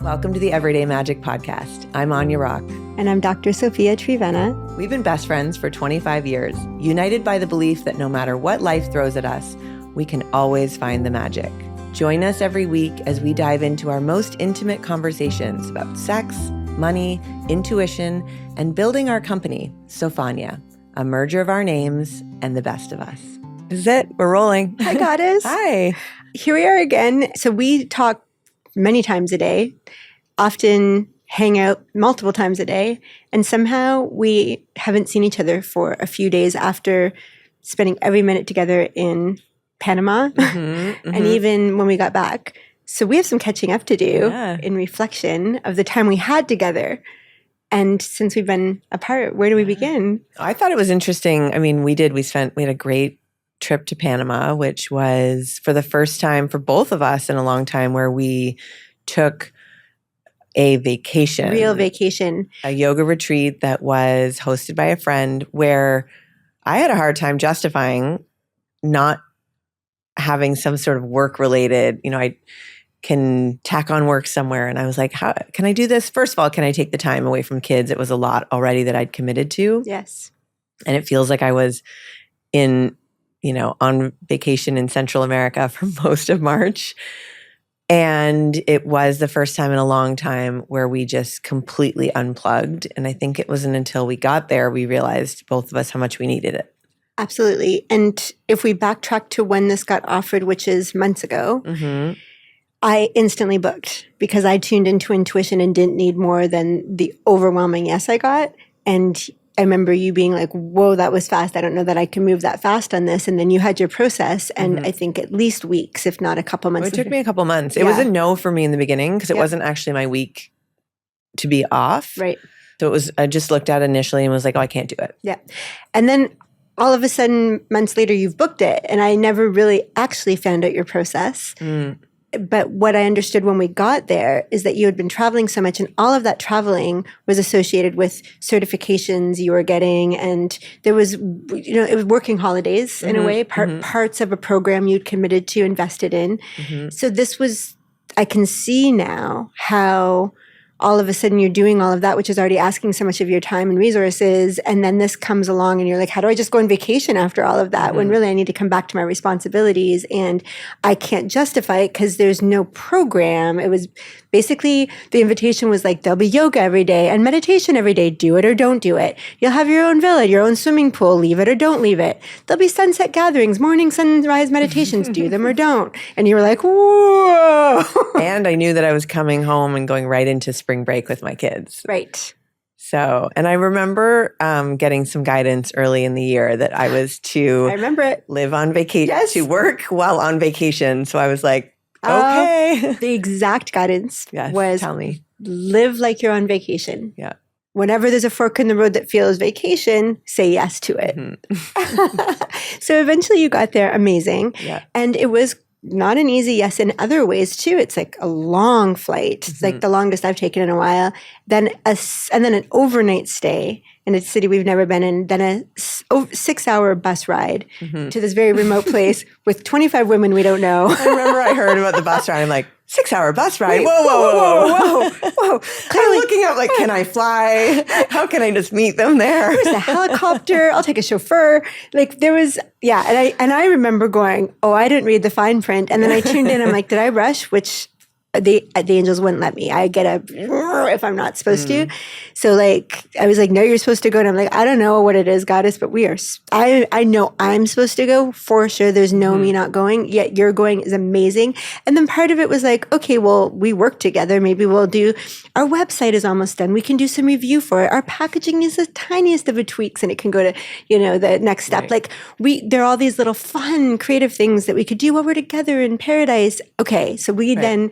Welcome to the Everyday Magic Podcast. I'm Anya Rock. And I'm Dr. Sophia Trivena. We've been best friends for 25 years, united by the belief that no matter what life throws at us, we can always find the magic. Join us every week as we dive into our most intimate conversations about sex, money, intuition, and building our company, Sophia, a merger of our names and the best of us. This is it. We're rolling. Hi, Goddess. Hi. Here we are again. So we talk many times a day, often hang out multiple times a day, and somehow we haven't seen each other for a few days after spending every minute together in Panama, and even when we got back. So we have some catching up to do in reflection of the time we had together. And since we've been apart, where do we begin? I thought it was interesting. I mean, we had a great trip to Panama, which was for the first time for both of us in a long time where we took a vacation. Real vacation. A yoga retreat that was hosted by a friend where I had a hard time justifying not having some sort of work related, I can tack on work somewhere. And I was like, how can I do this? First of all, can I take the time away from kids? It was a lot already that I'd committed to. Yes. And it feels like I was on vacation in Central America for most of March. And it was the first time in a long time where we just completely unplugged. And I think it wasn't until we got there, we realized both of us how much we needed it. Absolutely. And if we backtrack to when this got offered, which is months ago, I instantly booked because I tuned into intuition and didn't need more than the overwhelming yes I got. And I remember you being like, whoa, that was fast. I don't know that I can move that fast on this. And then you had your process, and I think at least weeks, if not a couple months. It took me a couple months. It was a no for me in the beginning because it wasn't actually my week to be off. Right. So I just looked at it initially and was like, oh, I can't do it. Yeah. And then all of a sudden, months later, you've booked it. And I never really actually found out your process. But what I understood when we got there is that you had been traveling so much, and all of that traveling was associated with certifications you were getting. And there was, it was working holidays in a way, parts of a program you'd committed to, invested in. So this was, I can see now how all of a sudden you're doing all of that, which is already asking so much of your time and resources. And then this comes along and you're like, how do I just go on vacation after all of that? When really I need to come back to my responsibilities, and I can't justify it because there's no program. It was basically, the invitation was like, there'll be yoga every day and meditation every day. Do it or don't do it. You'll have your own villa, your own swimming pool. Leave it or don't leave it. There'll be sunset gatherings, morning sunrise meditations. Do them or don't. And you were like, whoa. And I knew that I was coming home and going right into spring break with my kids. Right. So, and I remember getting some guidance early in the year that I was to live on vacation, to work while on vacation. So I was like, okay. The exact guidance was, tell me, live like you're on vacation. Yeah. Whenever there's a fork in the road that feels vacation, say yes to it. So eventually you got there, amazing. Yeah. And it was not an easy yes in other ways too. It's like a long flight. It's like the longest I've taken in a while. Then and then an overnight stay in a city we've never been in. Then a 6-hour bus ride to this very remote place with 25 women we don't know. I remember I heard about the bus ride. I'm like, 6-hour bus ride? Wait, whoa. Clearly, I'm looking up like, can I fly? How can I just meet them there? There's a helicopter. I'll take a chauffeur. Like there was, and I remember going, oh, I didn't read the fine print. And then I tuned in. I'm like, did I rush? Which the angels wouldn't let me. I get if I'm not supposed to. So like, I was like, no, you're supposed to go. And I'm like, I don't know what it is, Goddess, but I know I'm supposed to go for sure. There's no me not going, yet you're going is amazing. And then part of it was like, okay, well, we work together. Maybe we'll do, our website is almost done. We can do some review for it. Our packaging is the tiniest of a tweaks and it can go to, the next step. Right. Like there are all these little fun, creative things that we could do while we're together in paradise. Okay. So we then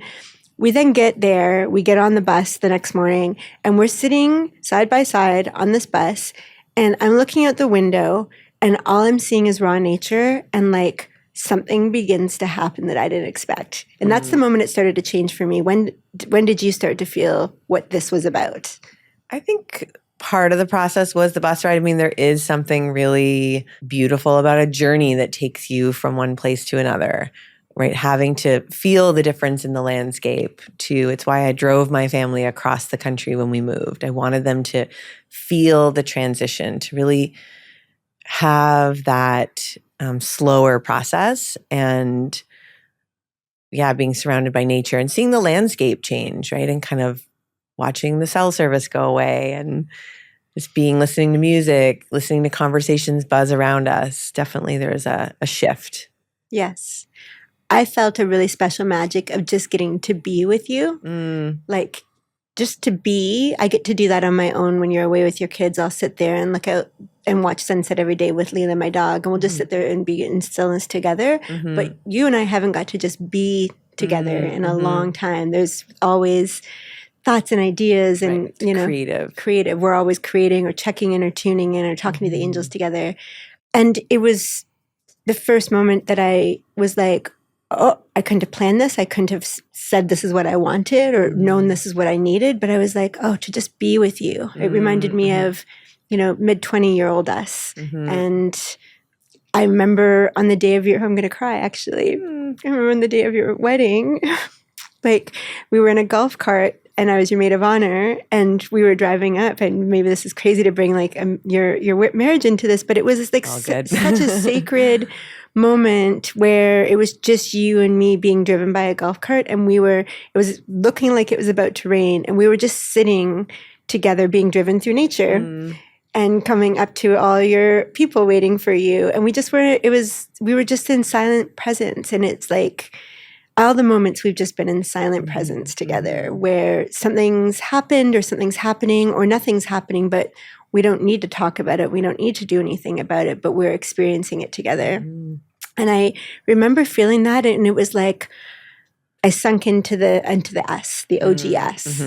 get there, we get on the bus the next morning, and we're sitting side by side on this bus, and I'm looking out the window, and all I'm seeing is raw nature, and like something begins to happen that I didn't expect. And that's the moment it started to change for me. When did you start to feel what this was about? I think part of the process was the bus ride. I mean, there is something really beautiful about a journey that takes you from one place to another. right? Having to feel the difference in the landscape too. It's why I drove my family across the country when we moved. I wanted them to feel the transition, to really have that slower process, and being surrounded by nature and seeing the landscape change, right? And kind of watching the cell service go away and just listening to music, listening to conversations buzz around us. Definitely there's a shift. Yes. I felt a really special magic of just getting to be with you. Like, just to be. I get to do that on my own when you're away with your kids. I'll sit there and look out and watch sunset every day with Leela, my dog, and we'll just sit there and be in stillness together. But you and I haven't got to just be together in a long time. There's always thoughts and ideas and, creative. We're always creating or checking in or tuning in or talking to the angels together. And it was the first moment that I was like, oh, I couldn't have planned this. I couldn't have said this is what I wanted or known this is what I needed. But I was like, oh, to just be with you. It reminded me of, mid-20-year-old us. And I remember on the day of I'm going to cry, actually. I remember on the day of your wedding, like we were in a golf cart and I was your maid of honor and we were driving up, and maybe this is crazy to bring like your marriage into this, but it was like such a sacred moment where it was just you and me being driven by a golf cart, and it was looking like it was about to rain, and we were just sitting together being driven through nature and coming up to all your people waiting for you. And we were just in silent presence. And it's like all the moments we've just been in silent presence together where something's happened or something's happening or nothing's happening, but we don't need to talk about it. We don't need to do anything about it, but we're experiencing it together. And I remember feeling that, and it was like I sunk into the us, the OG us.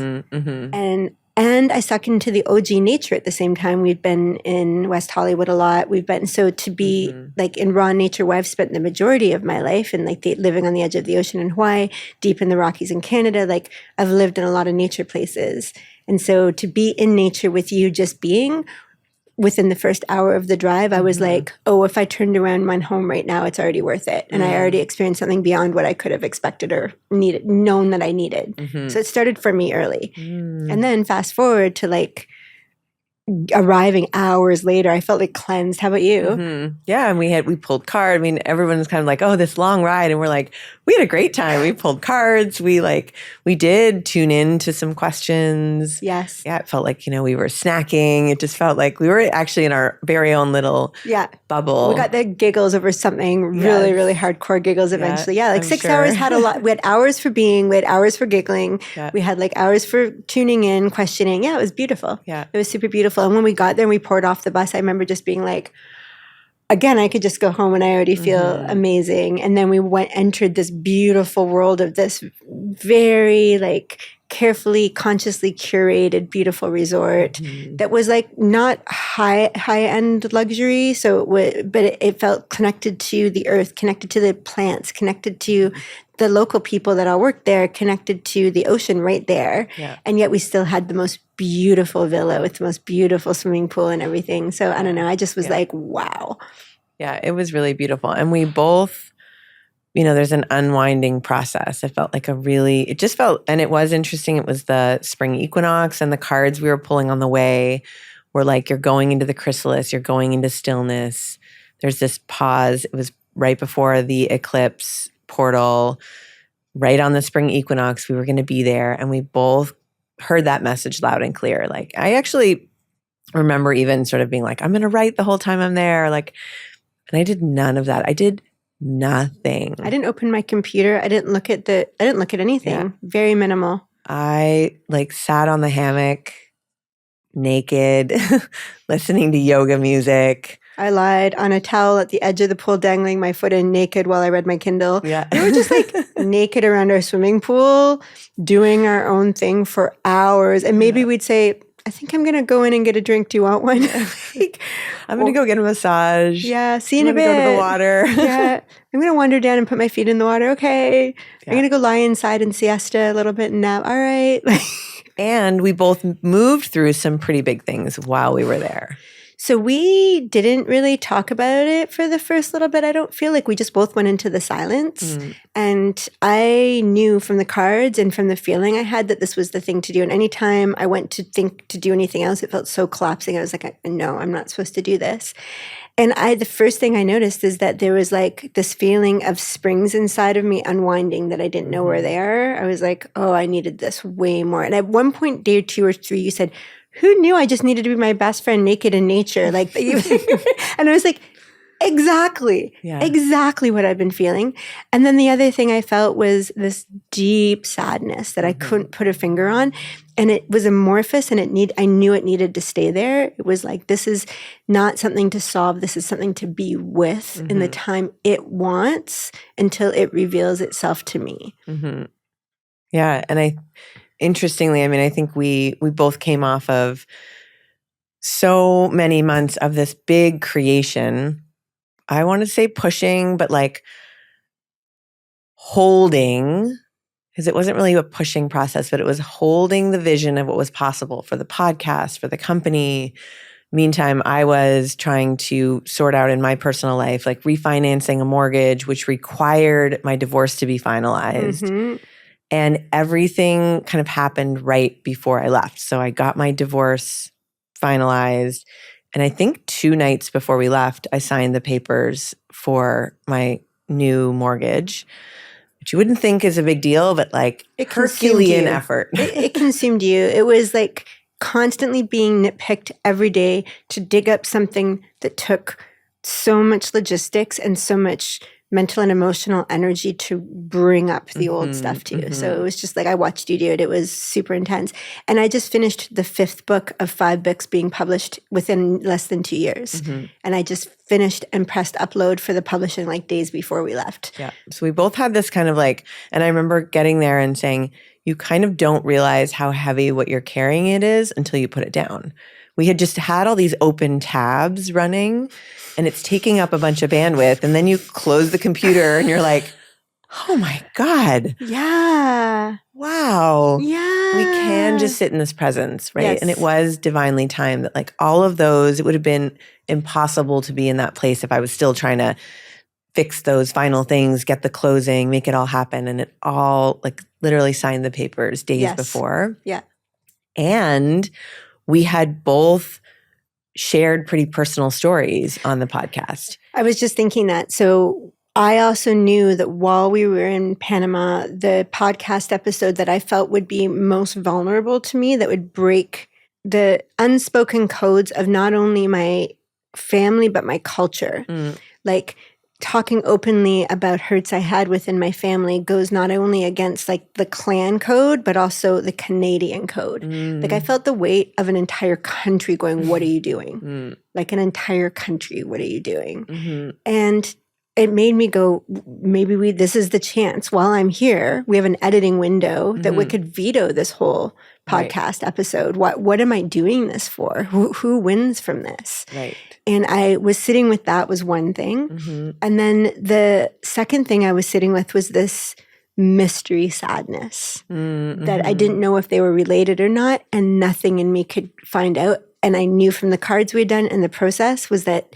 And I sunk into the OG nature at the same time. We've been in West Hollywood a lot. So to be like in raw nature, where I've spent the majority of my life, and like living on the edge of the ocean in Hawaii, deep in the Rockies in Canada, like I've lived in a lot of nature places. And so to be in nature with you, just being within the first hour of the drive, I was like, oh, if I turned around and went home right now, it's already worth it. And I already experienced something beyond what I could have expected or known that I needed. So it started for me early. And then fast forward to like arriving hours later, I felt like cleansed. How about you? Yeah, and we pulled cards. I mean, everyone's kind of like, oh, this long ride, and we're like, we had a great time. We pulled cards. We did tune in to some questions. Yes. Yeah, it felt like we were snacking. It just felt like we were actually in our very own little bubble. We got the giggles over something really, really hardcore giggles eventually. Yeah, like I'm 6 hours had a lot. We had hours for being. We had hours for giggling. We had like hours for tuning in, questioning. Yeah, it was beautiful. Yeah, it was super beautiful. And when we got there and we poured off the bus, I remember just being like, again, I could just go home and I already feel amazing. And then we entered this beautiful world of this very like carefully, consciously curated, beautiful resort that was like not high-end luxury. But it felt connected to the earth, connected to the plants, connected to the local people that all worked there, connected to the ocean right there. Yeah. And yet we still had the most beautiful villa with the most beautiful swimming pool and everything. So I don't know. I just was like, wow. Yeah, it was really beautiful. And we both, there's an unwinding process. It felt like and it was interesting. It was the spring equinox, and the cards we were pulling on the way were like, you're going into the chrysalis, you're going into stillness. There's this pause. It was right before the eclipse portal, right on the spring equinox. We were going to be there, and we both heard that message loud and clear. Like, I actually remember even sort of being like, I'm going to write the whole time I'm there. Like, and I did none of that. I did nothing. I didn't open my computer. I didn't look at anything. Yeah. Very minimal. I like sat on the hammock naked, listening to yoga music. I lied on a towel at the edge of the pool, dangling my foot in naked while I read my Kindle. Yeah. We were just like naked around our swimming pool, doing our own thing for hours. And maybe we'd say, I think I'm going to go in and get a drink. Do you want one? I'm going to go get a massage. Yeah, see you in a bit. Go to the water. Yeah, I'm going to wander down and put my feet in the water. Okay. Yeah. I'm going to go lie inside and siesta a little bit and nap. All right. And we both moved through some pretty big things while we were there. So we didn't really talk about it for the first little bit. I don't feel like we just both went into the silence. And I knew from the cards and from the feeling I had that this was the thing to do. And anytime I went to think to do anything else, it felt so collapsing. I was like, no, I'm not supposed to do this. And the first thing I noticed is that there was like this feeling of springs inside of me unwinding that I didn't know were there. I was like, oh, I needed this way more. And at one point, day 2 or 3, you said, who knew I just needed to be my best friend naked in nature? Like, and I was like, exactly what I've been feeling. And then the other thing I felt was this deep sadness that I couldn't put a finger on. And it was amorphous and I knew it needed to stay there. It was like, this is not something to solve. This is something to be with in the time it wants until it reveals itself to me. Yeah. And interestingly, I mean, I think we both came off of so many months of this big creation. I want to say pushing, but like holding, because it wasn't really a pushing process, but it was holding the vision of what was possible for the podcast, for the company. Meantime, I was trying to sort out in my personal life, like refinancing a mortgage, which required my divorce to be finalized. And everything kind of happened right before I left. So I got my divorce finalized. And I think 2 nights before we left, I signed the papers for my new mortgage, which you wouldn't think is a big deal, but like Herculean effort. It consumed you. It was like constantly being nitpicked every day to dig up something that took so much logistics and so much mental and emotional energy to bring up the old stuff to you. So it was just like I watched you do it. It was super intense. And I just finished the 5th book of 5 books being published within less than 2 years. And I just finished and pressed upload for the publishing like days before we left. Yeah. So we both had this kind of like, and I remember getting there and saying, you kind of don't realize how heavy what you're carrying it is until you put it down. We had just had all these open tabs running and it's taking up a bunch of bandwidth. And then you close the computer and you're like, oh my God. Yeah. Wow. Yeah. We can just sit in this presence, right? Yes. And it was divinely timed that like all of those, it would have been impossible to be in that place if I was still trying to fix those final things, get the closing, make it all happen. And it all like literally signed the papers days before. Yeah. And we had both shared pretty personal stories on the podcast. I was just thinking that. So I also knew that while we were in Panama, the podcast episode that I felt would be most vulnerable to me, that would break the unspoken codes of not only my family, but my culture. Like talking openly about hurts I had within my family goes not only against like the clan code, but also the Canadian code. Like I felt the weight of an entire country going, what are you doing? Like an entire country, what are you doing? And it made me go, maybe this is the chance. While I'm here, we have an editing window that we could veto this whole podcast episode. What am I doing this for? Who wins from this? Right. And I was sitting with that was one thing. And then the second thing I was sitting with was this mystery sadness that I didn't know if they were related or not, and nothing in me could find out. And I knew from the cards we had done and the process was that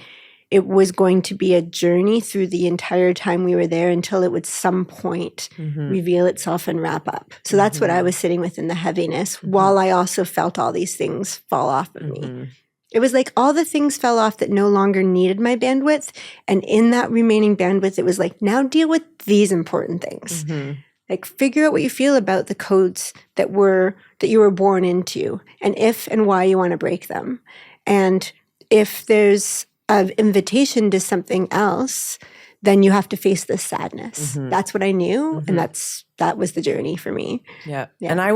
it was going to be a journey through the entire time we were there until it would some point reveal itself and wrap up. So that's what I was sitting with in the heaviness, while I also felt all these things fall off of me. It was like all the things fell off that no longer needed my bandwidth. And in that remaining bandwidth, it was like, now deal with these important things. Like figure out what you feel about the codes that you were born into, and if and why you want to break them. And if there's an invitation to something else, then you have to face this sadness. That's what I knew. And that was the journey for me. Yeah. And I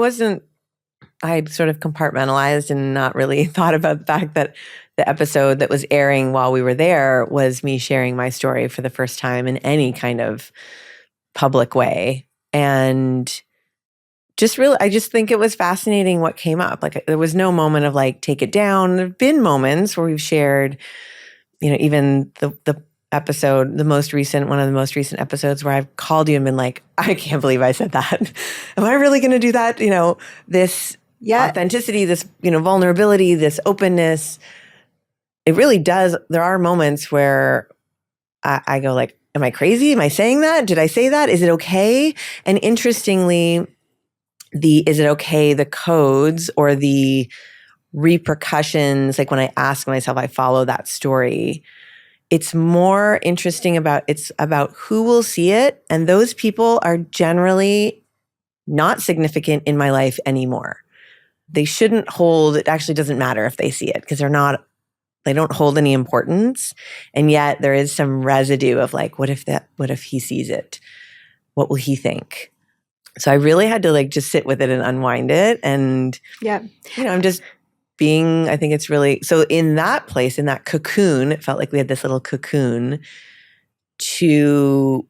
sort of compartmentalized and not really thought about the fact that the episode that was airing while we were there was me sharing my story for the first time in any kind of public way. And I just think it was fascinating what came up. Like there was no moment of like, take it down. There've been moments where we've shared, even the episode, one of the most recent episodes where I've called you and been like, I can't believe I said that. Am I really going to do that? This authenticity, this, vulnerability, this openness. it really does. There are moments where I go like, am I crazy? Am I saying that? Did I say that? Is it okay? And interestingly, is it okay, the codes or the repercussions, like when I ask myself, I follow that story. It's more interesting it's about who will see it. And those people are generally not significant in my life anymore. They shouldn't hold, it actually doesn't matter if they see it because they don't hold any importance. And yet there is some residue of like, what if he sees it? What will he think? So I really had to like just sit with it and unwind it. And, I'm just I think it's really, so in that place, in that cocoon, it felt like we had this little cocoon to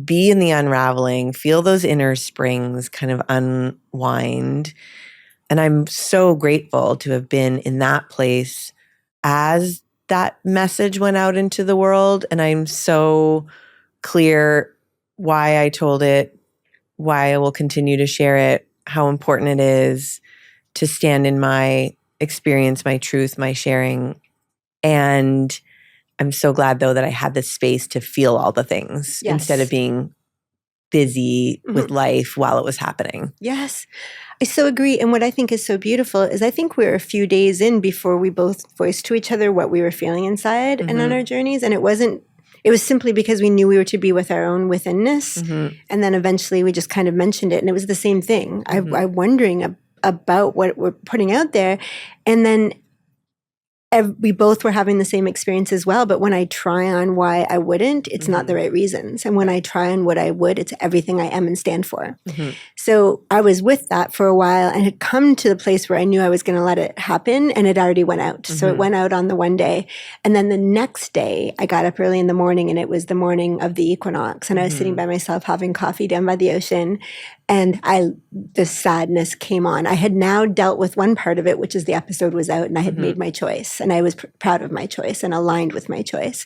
be in the unraveling, feel those inner springs kind of unwind. And I'm so grateful to have been in that place as that message went out into the world. And I'm so clear why I told it, why I will continue to share it, how important it is to stand in my experience, my truth, my sharing. And I'm so glad though that I had this space to feel all the things instead of being busy with life while it was happening. Yes. I so agree. And what I think is so beautiful is I think we were a few days in before we both voiced to each other what we were feeling inside and on our journeys. And it was simply because we knew we were to be with our own withinness. And then eventually we just kind of mentioned it. And it was the same thing. I'm wondering about what we're putting out there. And then we both were having the same experience as well. But when I try on why I wouldn't, it's not the right reasons. And when I try on what I would, it's everything I am and stand for. So I was with that for a while and had come to the place where I knew I was going to let it happen. And it already went out. So it went out on the one day. And then the next day I got up early in the morning and it was the morning of the equinox. And I was sitting by myself having coffee down by the ocean. And the sadness came on. I had now dealt with one part of it, which is the episode was out and I had made my choice and I was proud of my choice and aligned with my choice.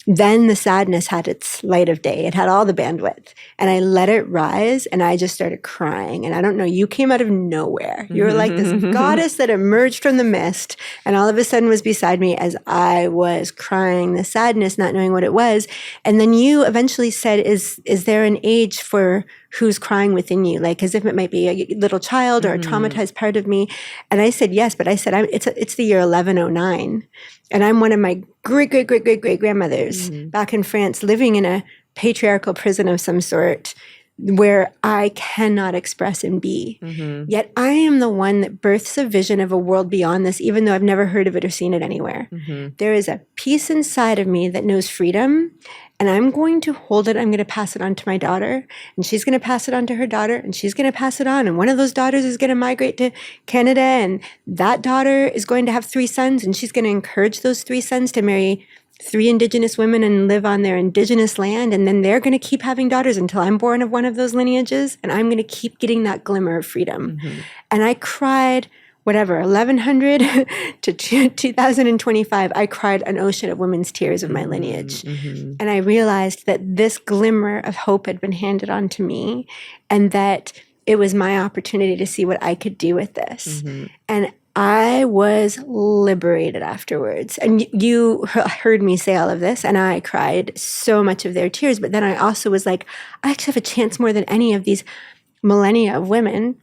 Then the sadness had its light of day. It had all the bandwidth and I let it rise and I just started crying. And I don't know, you came out of nowhere. You were like this goddess that emerged from the mist and all of a sudden was beside me as I was crying the sadness, not knowing what it was. And then you eventually said, is there an age for who's crying within you? Like as if it might be a little child or a traumatized part of me. And I said, yes, but I said, it's the year 1109. And I'm one of my great-great-great-great-great-grandmothers back in France living in a patriarchal prison of some sort where I cannot express and be. Yet I am the one that births a vision of a world beyond this, even though I've never heard of it or seen it anywhere. There is a piece inside of me that knows freedom, and I'm going to hold it. I'm going to pass it on to my daughter, and she's going to pass it on to her daughter, and she's going to pass it on. And one of those daughters is going to migrate to Canada, and that daughter is going to have 3 sons, and she's going to encourage those 3 sons to marry 3 Indigenous women and live on their Indigenous land. And then they're going to keep having daughters until I'm born of one of those lineages, and I'm going to keep getting that glimmer of freedom. And I cried, 1100 to 2025, I cried an ocean of women's tears of my lineage. And I realized that this glimmer of hope had been handed on to me and that it was my opportunity to see what I could do with this. And I was liberated afterwards. And you heard me say all of this, and I cried so much of their tears. But then I also was like, I actually have a chance more than any of these millennia of women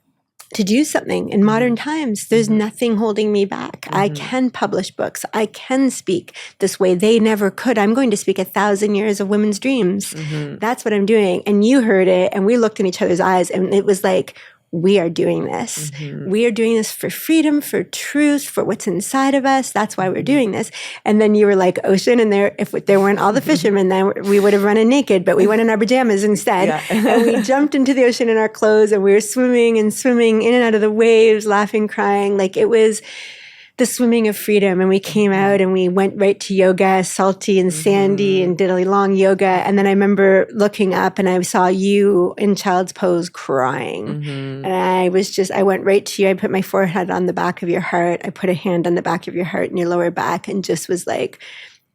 to do something in modern times. There's nothing holding me back. I can publish books. I can speak this way. They never could. I'm going to speak 1,000 years of women's dreams. That's what I'm doing. And you heard it, and we looked in each other's eyes, and it was like, we are doing this. We are doing this for freedom, for truth, for what's inside of us. That's why we're doing this. And then you were like, ocean, and if there weren't all the fishermen, then we would have run in naked, but we went in our pajamas instead. And we jumped into the ocean in our clothes, and we were swimming and swimming in and out of the waves, laughing, crying. Like it was the swimming of freedom. And we came out and we went right to yoga, salty and sandy, and did a long yoga. And then I remember looking up and I saw you in child's pose crying. And I went right to you. I put my forehead on the back of your heart. I put a hand on the back of your heart and your lower back, and just was like,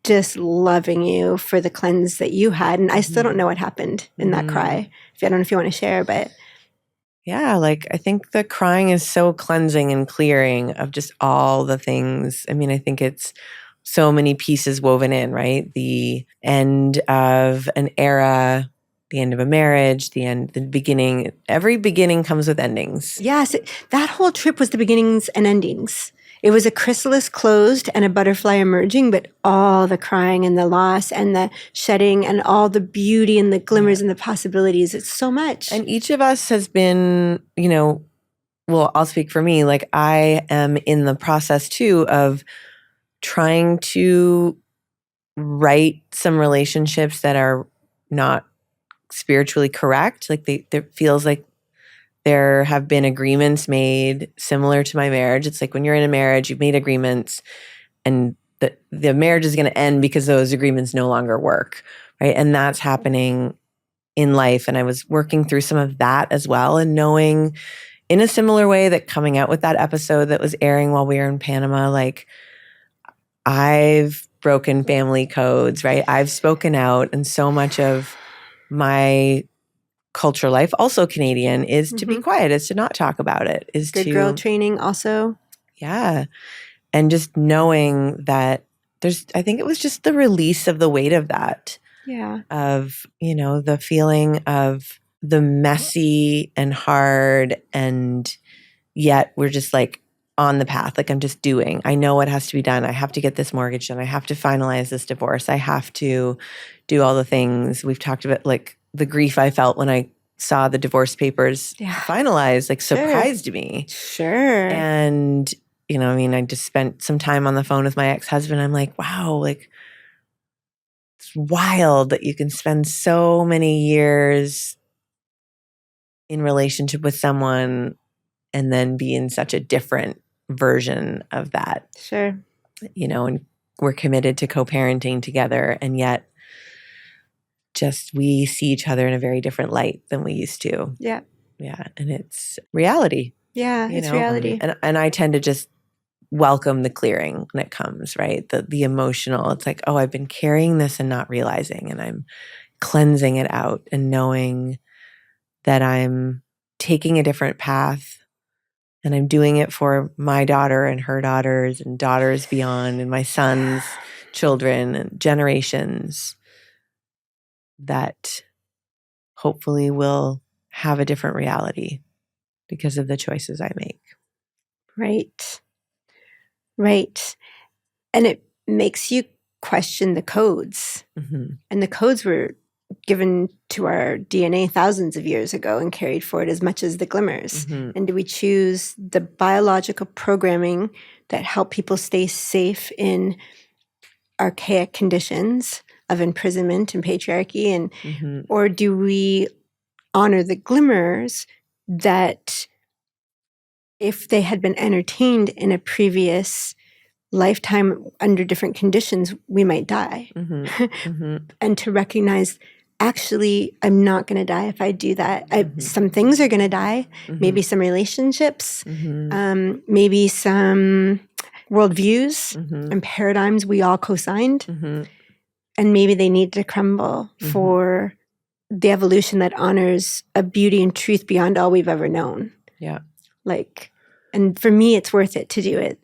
just loving you for the cleanse that you had. And I still don't know what happened in that cry. I don't know if you want to share, but. Yeah, like I think the crying is so cleansing and clearing of just all the things. I mean, I think it's so many pieces woven in, right? The end of an era, the end of a marriage, the beginning. Every beginning comes with endings. Yes, that whole trip was the beginnings and endings. It was a chrysalis closed and a butterfly emerging, but all the crying and the loss and the shedding and all the beauty and the glimmers and the possibilities. It's so much. And each of us has been, well, I'll speak for me. Like I am in the process too of trying to right some relationships that are not spiritually correct. Like there feels like there have been agreements made similar to my marriage. It's like when you're in a marriage, you've made agreements and the marriage is going to end because those agreements no longer work, right? And that's happening in life. And I was working through some of that as well and knowing in a similar way that coming out with that episode that was airing while we were in Panama, like I've broken family codes, right? I've spoken out, and so much of my culture life, also Canadian, is to be quiet, is to not talk about it, is good girl training also. Yeah. And just knowing that I think it was just the release of the weight of that. Yeah. Of, the feeling of the messy and hard, and yet we're just like on the path. Like I'm just doing. I know what has to be done. I have to get this mortgage done. I have to finalize this divorce. I have to do all the things. We've talked about like the grief I felt when I saw the divorce papers finalized, like surprised me. Sure. And, I just spent some time on the phone with my ex-husband. I'm like, wow, like it's wild that you can spend so many years in relationship with someone and then be in such a different version of that. Sure. And we're committed to co-parenting together, and yet just we see each other in a very different light than we used to. Yeah. Yeah. And it's reality. Yeah, it's reality. And I tend to just welcome the clearing when it comes, right? The emotional, it's like, oh, I've been carrying this and not realizing, and I'm cleansing it out and knowing that I'm taking a different path, and I'm doing it for my daughter and her daughters and daughters beyond, and my son's children and generations that hopefully will have a different reality because of the choices I make. Right. Right. And it makes you question the codes. And the codes were given to our DNA thousands of years ago and carried forward as much as the glimmers. And do we choose the biological programming that help people stay safe in archaic conditions of imprisonment and patriarchy, and or do we honor the glimmers that if they had been entertained in a previous lifetime under different conditions, we might die? And to recognize, actually, I'm not going to die if I do that. Some things are going to die, maybe some relationships, maybe some worldviews and paradigms we all co-signed. And maybe they need to crumble for the evolution that honors a beauty and truth beyond all we've ever known. Yeah. And for me, it's worth it to do it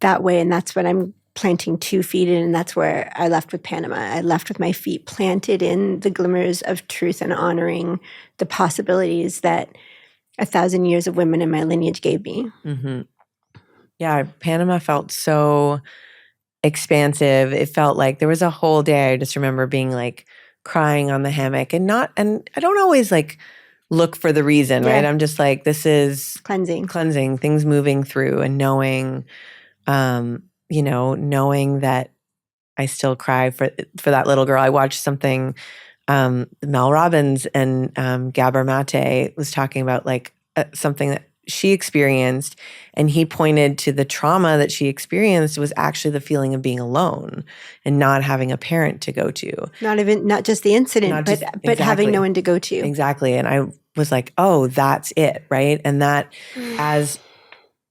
that way. And that's what I'm planting 2 feet in. And that's where I left with Panama. I left with my feet planted in the glimmers of truth and honoring the possibilities that 1,000 years of women in my lineage gave me. Yeah. Panama felt so expansive. It felt like there was a whole day. I just remember being like crying on the hammock and I don't always like look for the reason, right? I'm just like, this is cleansing, things moving through, and knowing, knowing that I still cry for that little girl. I watched something, Mel Robbins and Gabor Mate was talking about like something that she experienced, and he pointed to the trauma that she experienced was actually the feeling of being alone and not having a parent to go to. Not just the incident, but having no one to go to. Exactly. And I was like, oh, that's it, right? And that as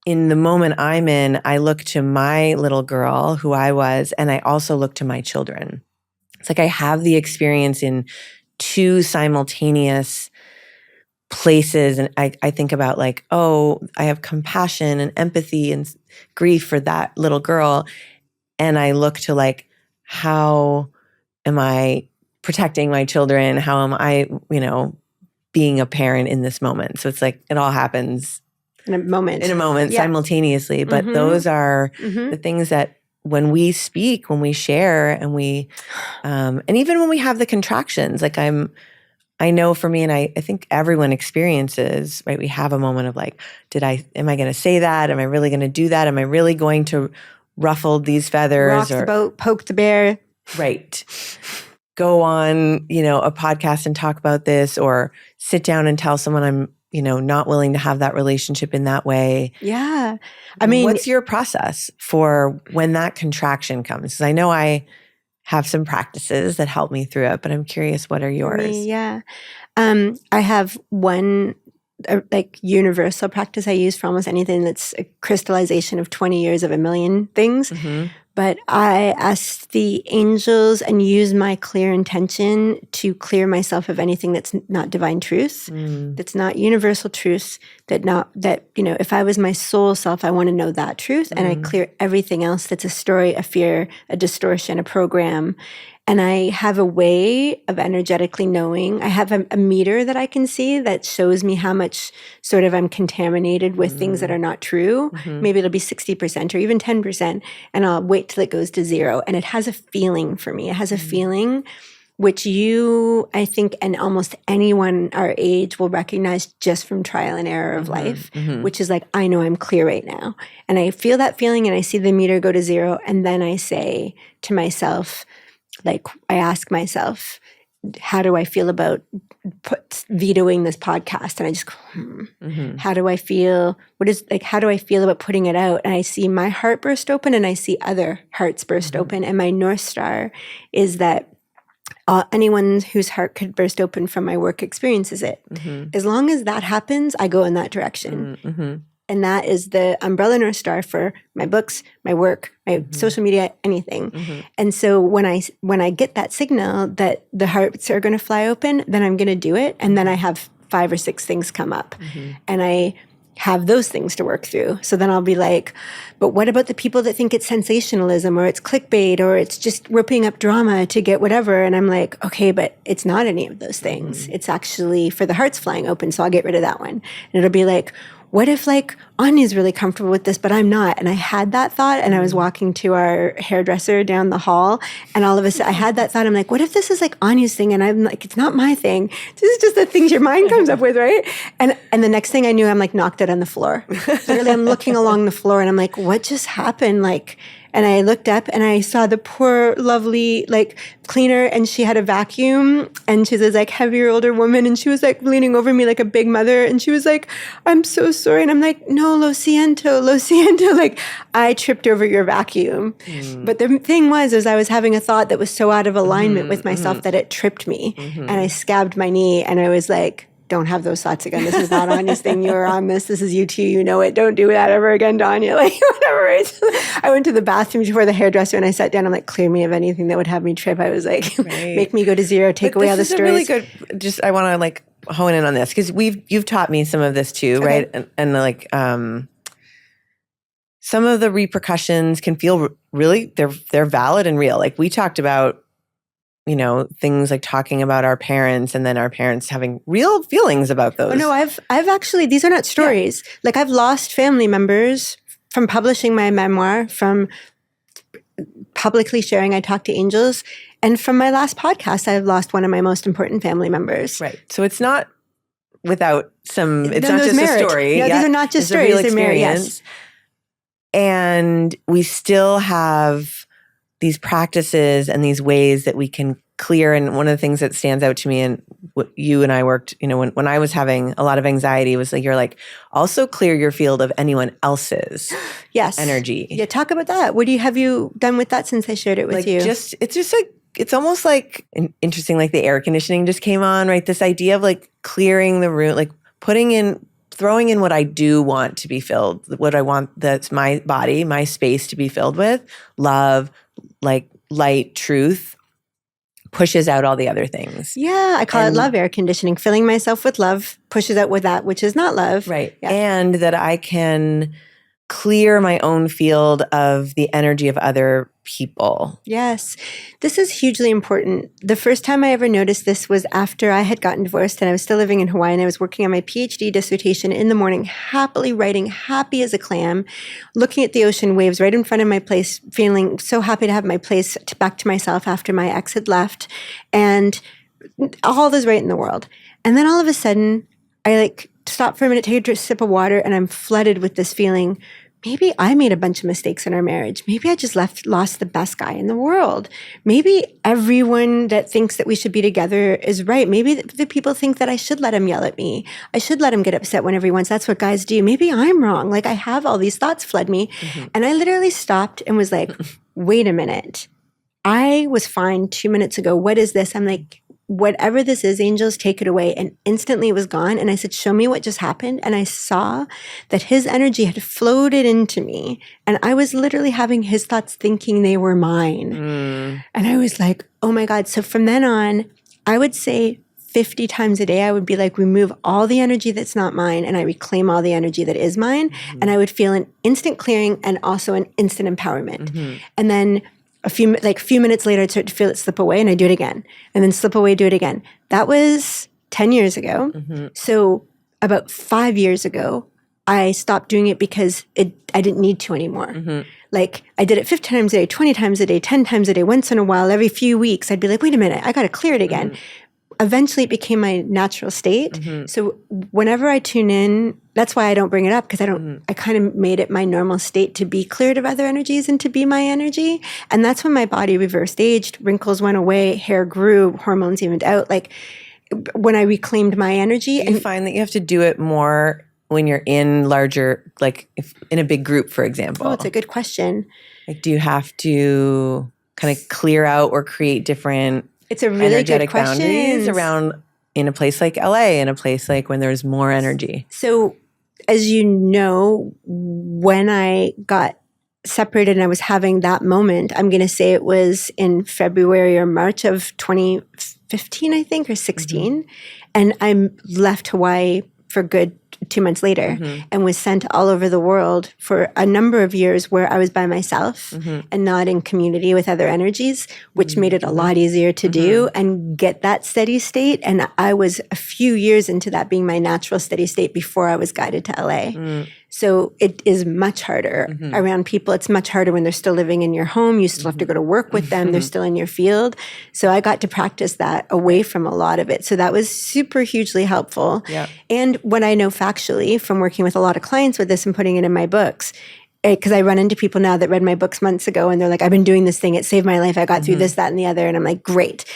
in the moment I'm in, I look to my little girl who I was, and I also look to my children. It's like I have the experience in 2 simultaneous places, and I think about like, oh, I have compassion and empathy and grief for that little girl. And I look to like, how am I protecting my children? How am I, being a parent in this moment? So it's like, it all happens in a moment simultaneously. But those are the things that when we speak, when we share, and and even when we have the contractions, like I know for me, and I think everyone experiences, right? We have a moment of like, am I going to say that? Am I really going to do that? Am I really going to ruffle these feathers? Rock the boat, poke the bear. Right. Go on, a podcast and talk about this, or sit down and tell someone I'm, not willing to have that relationship in that way. Yeah. I mean, what's your process for when that contraction comes? Because I know I have some practices that help me through it, but I'm curious, what are yours? I have one universal practice I use for almost anything that's a crystallization of 20 years of a million things. But I ask the angels and use my clear intention to clear myself of anything that's not divine truth, that's not universal truth, if I was my soul self, I want to know that truth. And I clear everything else that's a story, a fear, a distortion, a program. And I have a way of energetically knowing. I have a meter that I can see that shows me how much sort of I'm contaminated with things that are not true. Maybe it'll be 60% or even 10%. And I'll wait till it goes to 0. And it has a feeling for me. It has a feeling which I think, and almost anyone our age will recognize just from trial and error of life, which is like, I know I'm clear right now. And I feel that feeling and I see the meter go to 0. And then I say to myself, like, I ask myself, how do I feel about vetoing this podcast? And I just go, how do I feel? How do I feel about putting it out? And I see my heart burst open and I see other hearts burst open. And my North Star is that anyone whose heart could burst open from my work experiences it. As long as that happens, I go in that direction. And that is the umbrella North Star for my books, my work, my social media, anything. And so when I get that signal that the hearts are going to fly open, then I'm going to do it. And then I have 5 or 6 things come up. And I have those things to work through. So then I'll be like, but what about the people that think it's sensationalism or it's clickbait or it's just whipping up drama to get whatever? And I'm like, okay, but it's not any of those things. It's actually for the hearts flying open. So I'll get rid of that one. And it'll be like, what if like Anya's really comfortable with this, but I'm not? And I had that thought and I was walking to our hairdresser down the hall and all of a sudden I had that thought. I'm like, what if this is like Anya's thing? And I'm like, it's not my thing. This is just the things your mind comes up with, right? And the next thing I knew, I'm like knocked it on the floor. Literally, I'm looking along the floor and I'm like, what just happened? And I looked up and I saw the poor, lovely, cleaner, and she had a vacuum, and she's this, heavier older woman, and she was, leaning over me like a big mother, and she was like, I'm so sorry. And I'm like, no, lo siento. I tripped over your vacuum. But the thing was I was having a thought that was so out of alignment with myself that it tripped me, and I scabbed my knee, and I was like, don't have those thoughts again. This is not Anya's thing. You're on this. This is you too. You know it. Don't do that ever again, Danya. Whatever. I went to the bathroom before the hairdresser and I sat down. I'm like, clear me of anything that would have me trip. I was like, make me go to 0, take away all the stories. This is really good. I want to hone in on this because you've taught me some of this too, right? And some of the repercussions can feel really, they're valid and real. We talked about, things like talking about our parents and then our parents having real feelings about those. Oh, no, I've actually, these are not stories. Yeah. I've lost family members from publishing my memoir, from publicly sharing I Talk to Angels, and from my last podcast, I've lost one of my most important family members. Right. So it's not without some, it's not just merit. A story. No, these are not just stories. They're merit, yes. And we still have these practices and these ways that we can clear. And one of the things that stands out to me, and what you and I worked, when I was having a lot of anxiety, was also clear your field of anyone else's energy. Yeah, talk about that. What have you done with that since I shared it with you? It's almost interesting, the air conditioning just came on, right? This idea of clearing the room, throwing in what I do want to be filled, what I want, that's my body, my space to be filled with, love, light, truth, pushes out all the other things. Yeah, I call it love air conditioning. Filling myself with love pushes out with that which is not love. Right. Yeah. And that I can clear my own field of the energy of other people. Yes. This is hugely important. The first time I ever noticed this was after I had gotten divorced and I was still living in Hawaii, and I was working on my PhD dissertation in the morning, happily writing, happy as a clam, looking at the ocean waves right in front of my place, feeling so happy to have my place back to myself after my ex had left, and all was right in the world. And then all of a sudden, I stop for a minute, take a sip of water, and I'm flooded with this feeling. Maybe I made a bunch of mistakes in our marriage. Maybe I just lost the best guy in the world. Maybe everyone that thinks that we should be together is right. Maybe the people think that I should let him yell at me. I should let him get upset whenever he wants. That's what guys do. Maybe I'm wrong. I have all these thoughts flood me. Mm-hmm. And I literally stopped and was like, wait a minute. I was fine 2 minutes ago. What is this? I'm like, whatever this is, angels, take it away. And instantly it was gone. And I said, show me what just happened. And I saw that his energy had floated into me. And I was literally having his thoughts thinking they were mine. And I was like, oh my God. So from then on, I would say 50 times a day, I would be like, remove all the energy that's not mine. And I reclaim all the energy that is mine. Mm-hmm. And I would feel an instant clearing and also an instant empowerment. Mm-hmm. And then a few minutes later, I'd start to feel it slip away, and I do it again, and then slip away, do it again. That was 10 years ago. Mm-hmm. So about 5 years ago, I stopped doing it because I didn't need to anymore. Mm-hmm. I did it 15 times a day, 20 times a day, 10 times a day, once in a while, every few weeks. I'd be like, wait a minute, I got to clear it again. Mm-hmm. Eventually, it became my natural state. Mm-hmm. So whenever I tune in, that's why I don't bring it up, because I kind of made it my normal state to be cleared of other energies and to be my energy. And that's when my body reversed aged, wrinkles went away, hair grew, hormones evened out. When I reclaimed my energy. You find that you have to do it more when you're in larger, if in a big group, for example? Oh, it's a good question. Do you have to kind of clear out or create different It's a really good question. Boundaries around in a place like LA, in a place when there's more energy? So, as you know, when I got separated and I was having that moment, I'm going to say it was in February or March of 2015, I think, or 16. Mm-hmm. And I left Hawaii for good 2 months later, mm-hmm. and was sent all over the world for a number of years where I was by myself, mm-hmm. and not in community with other energies, which mm-hmm. made it a lot easier to mm-hmm. do and get that steady state. And I was a few years into that being my natural steady state before I was guided to LA. Mm-hmm. So it is much harder mm-hmm. around people. It's much harder when they're still living in your home. You still mm-hmm. have to go to work with them. Mm-hmm. They're still in your field. So I got to practice that away from a lot of it. So that was super hugely helpful. Yeah. And what I know factually from working with a lot of clients with this and putting it in my books, because I run into people now that read my books months ago and they're like, I've been doing this thing. It saved my life. I got mm-hmm. through this, that, and the other. And I'm like, great.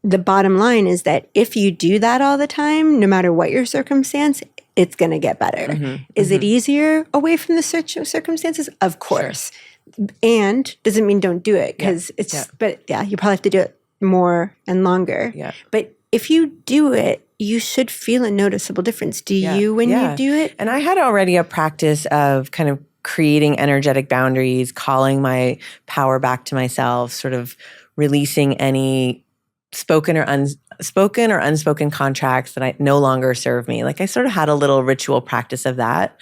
The bottom line is that if you do that all the time, no matter what your circumstance, it's going to get better. Mm-hmm. Is mm-hmm. it easier away from the circumstances? Of course. Sure. And doesn't mean don't do it, because but you probably have to do it more and longer. Yeah. But if you do it, you should feel a noticeable difference. Do you when you do it? And I had already a practice of kind of creating energetic boundaries, calling my power back to myself, sort of releasing any spoken or unspoken contracts that I no longer serve me. I sort of had a little ritual practice of that.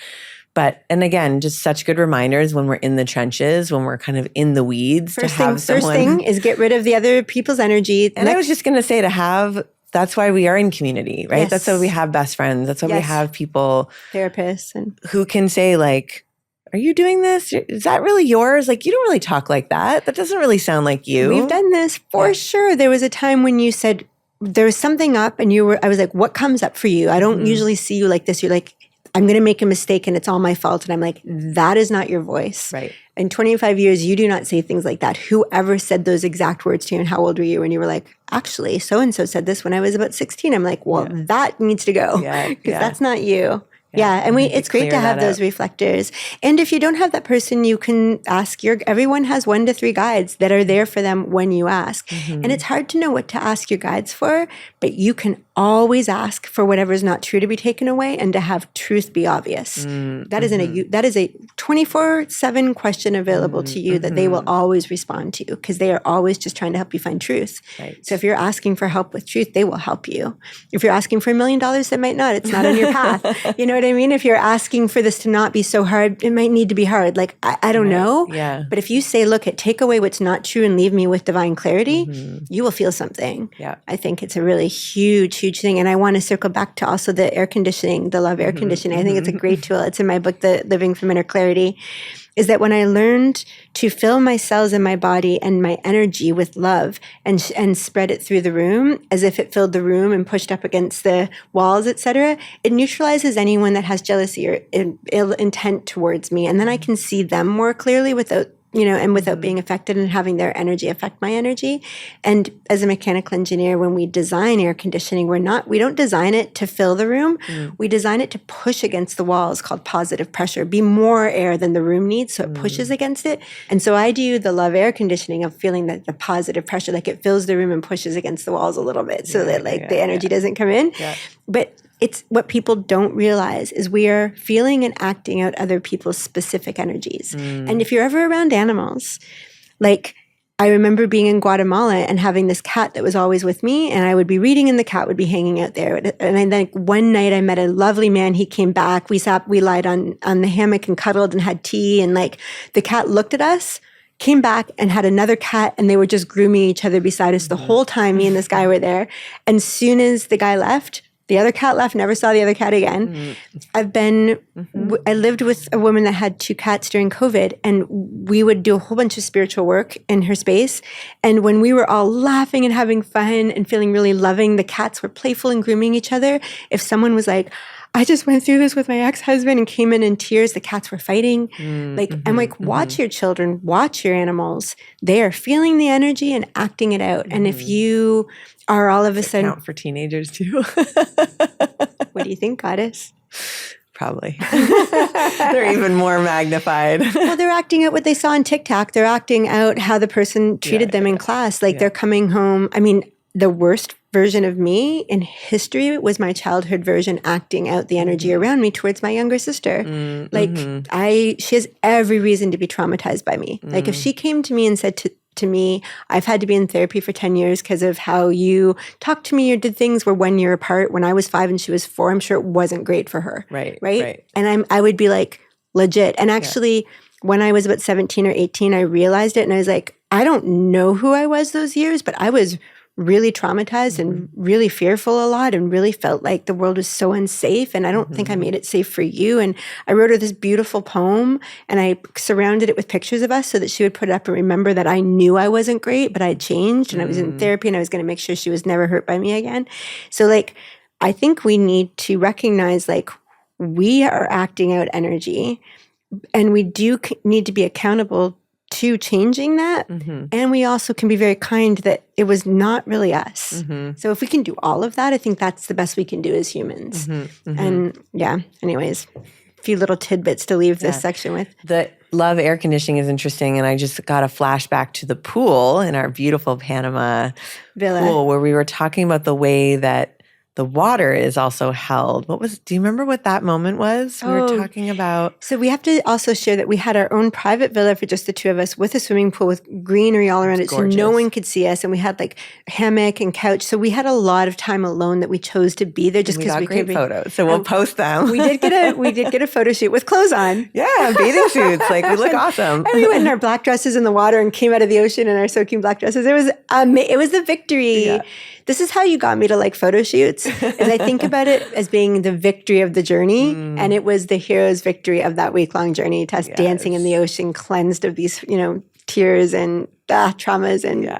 And again, just such good reminders when we're in the trenches, when we're kind of in the weeds. First thing is get rid of the other people's energy. And I was just going to say that's why we are in community, right? Yes. That's why we have best friends. That's why we have people. Therapists. And who can say are you doing this? Is that really yours? You don't really talk like that. That doesn't really sound like you. We've done this for sure. There was a time when you said there was something up and I was like, what comes up for you? I don't mm-hmm. usually see you like this. You're like, I'm going to make a mistake and it's all my fault. And I'm like, that is not your voice. Right. In 25 years, you do not say things like that. Whoever said those exact words to you, and how old were you? And you were like, actually, so-and-so said this when I was about 16. I'm like, well, that needs to go, because that's not you. Yeah, and it's great to have those reflectors. And if you don't have that person, you can ask everyone has 1 to 3 guides that are there for them when you ask. Mm-hmm. And it's hard to know what to ask your guides for, but you can always ask for whatever is not true to be taken away and to have truth be obvious. Mm-hmm. That is a 24/7 question available to you that they will always respond to, because they are always just trying to help you find truth. Right. So if you're asking for help with truth, they will help you. If you're asking for $1 million, they might not. It's not on your path. You know what I mean? If you're asking for this to not be so hard, it might need to be hard. Like, I don't know. Yeah. But if you say, look, take away what's not true and leave me with divine clarity, you will feel something. Yeah. I think it's a really huge, huge thing. And I want to circle back to also the air conditioning, the love air conditioning. I think it's a great tool. It's in my book, The Living from Inner Clarity, is that when I learned to fill my cells in my body and my energy with love and spread it through the room as if it filled the room and pushed up against the walls, etc., it neutralizes anyone that has jealousy or ill intent towards me. And then I can see them more clearly without being affected and having their energy affect my energy. And as a mechanical engineer, when we design air conditioning, we don't design it to fill the room. We design it to push against the walls, called positive pressure, be more air than the room needs, so it pushes against it. And so I do the love air conditioning of feeling that the positive pressure, like it fills the room and pushes against the walls a little bit so that the energy doesn't come in. Yeah. But it's what people don't realize is we are feeling and acting out other people's specific energies. And if you're ever around animals, like I remember being in Guatemala and having this cat that was always with me, and I would be reading and the cat would be hanging out there. And then one night I met a lovely man. He came back. We lied on the hammock and cuddled and had tea. And like the cat looked at us, came back and had another cat, and they were just grooming each other beside us the whole time me and this guy were there. And soon as the guy left, the other cat left, never saw the other cat again. I lived with a woman that had 2 cats during COVID, and we would do a whole bunch of spiritual work in her space. And when we were all laughing and having fun and feeling really loving, the cats were playful and grooming each other. If someone was like, I just went through this with my ex-husband and came in tears, the cats were fighting. I'm like, watch your children, watch your animals. They are feeling the energy and acting it out. And if you are all of a sudden... count for teenagers too. What do you think, Goddess? Probably. They're even more magnified. Well, they're acting out what they saw on TikTok. They're acting out how the person treated them in class. Like they're coming home. I mean, the worst version of me in history was my childhood version acting out the energy around me towards my younger sister. She has every reason to be traumatized by me. Like if she came to me and said to me, I've had to be in therapy for 10 years because of how you talked to me or did things, we're 1 year apart. When I was 5 and she was 4, I'm sure it wasn't great for her. Right. And I would be like, legit. And actually, when I was about 17 or 18, I realized it and I was like, I don't know who I was those years, but I was really traumatized and really fearful a lot and really felt like the world was so unsafe. And I don't think I made it safe for you. And I wrote her this beautiful poem and I surrounded it with pictures of us so that she would put it up and remember that I knew I wasn't great, but I had changed and I was in therapy and I was going to make sure she was never hurt by me again. So like, I think we need to recognize like we are acting out energy and we do need to be accountable to changing that. And we also can be very kind that it was not really us. So if we can do all of that, I think that's the best we can do as humans. And anyways, a few little tidbits to leave this section with. The love air conditioning is interesting. And I just got a flashback to the pool in our beautiful Panama Villa pool where we were talking about the way that the water is also held. Do you remember what that moment was? We were talking about. So we have to also share that we had our own private villa for just the 2 of us with a swimming pool with greenery all around it. Gorgeous. So no one could see us. And we had like hammock and couch. So we had a lot of time alone that we chose to be there just because we got great photos. So we'll post them. We did get a photo shoot with clothes on. Yeah, bathing suits. Like we look awesome. And we went in our black dresses in the water and came out of the ocean in our soaking black dresses. It was the victory. Yeah. This is how you got me to like photo shoots. Is I think about it as being the victory of the journey. And it was the hero's victory of that week-long journey to us dancing in the ocean, cleansed of these, tears and traumas. And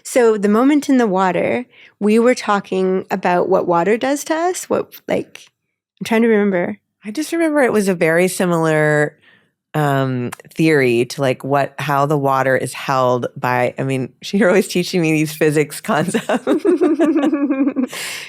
so the moment in the water, we were talking about what water does to us. I'm trying to remember. I just remember it was a very similar theory to like how the water is held by, you're always teaching me these physics concepts.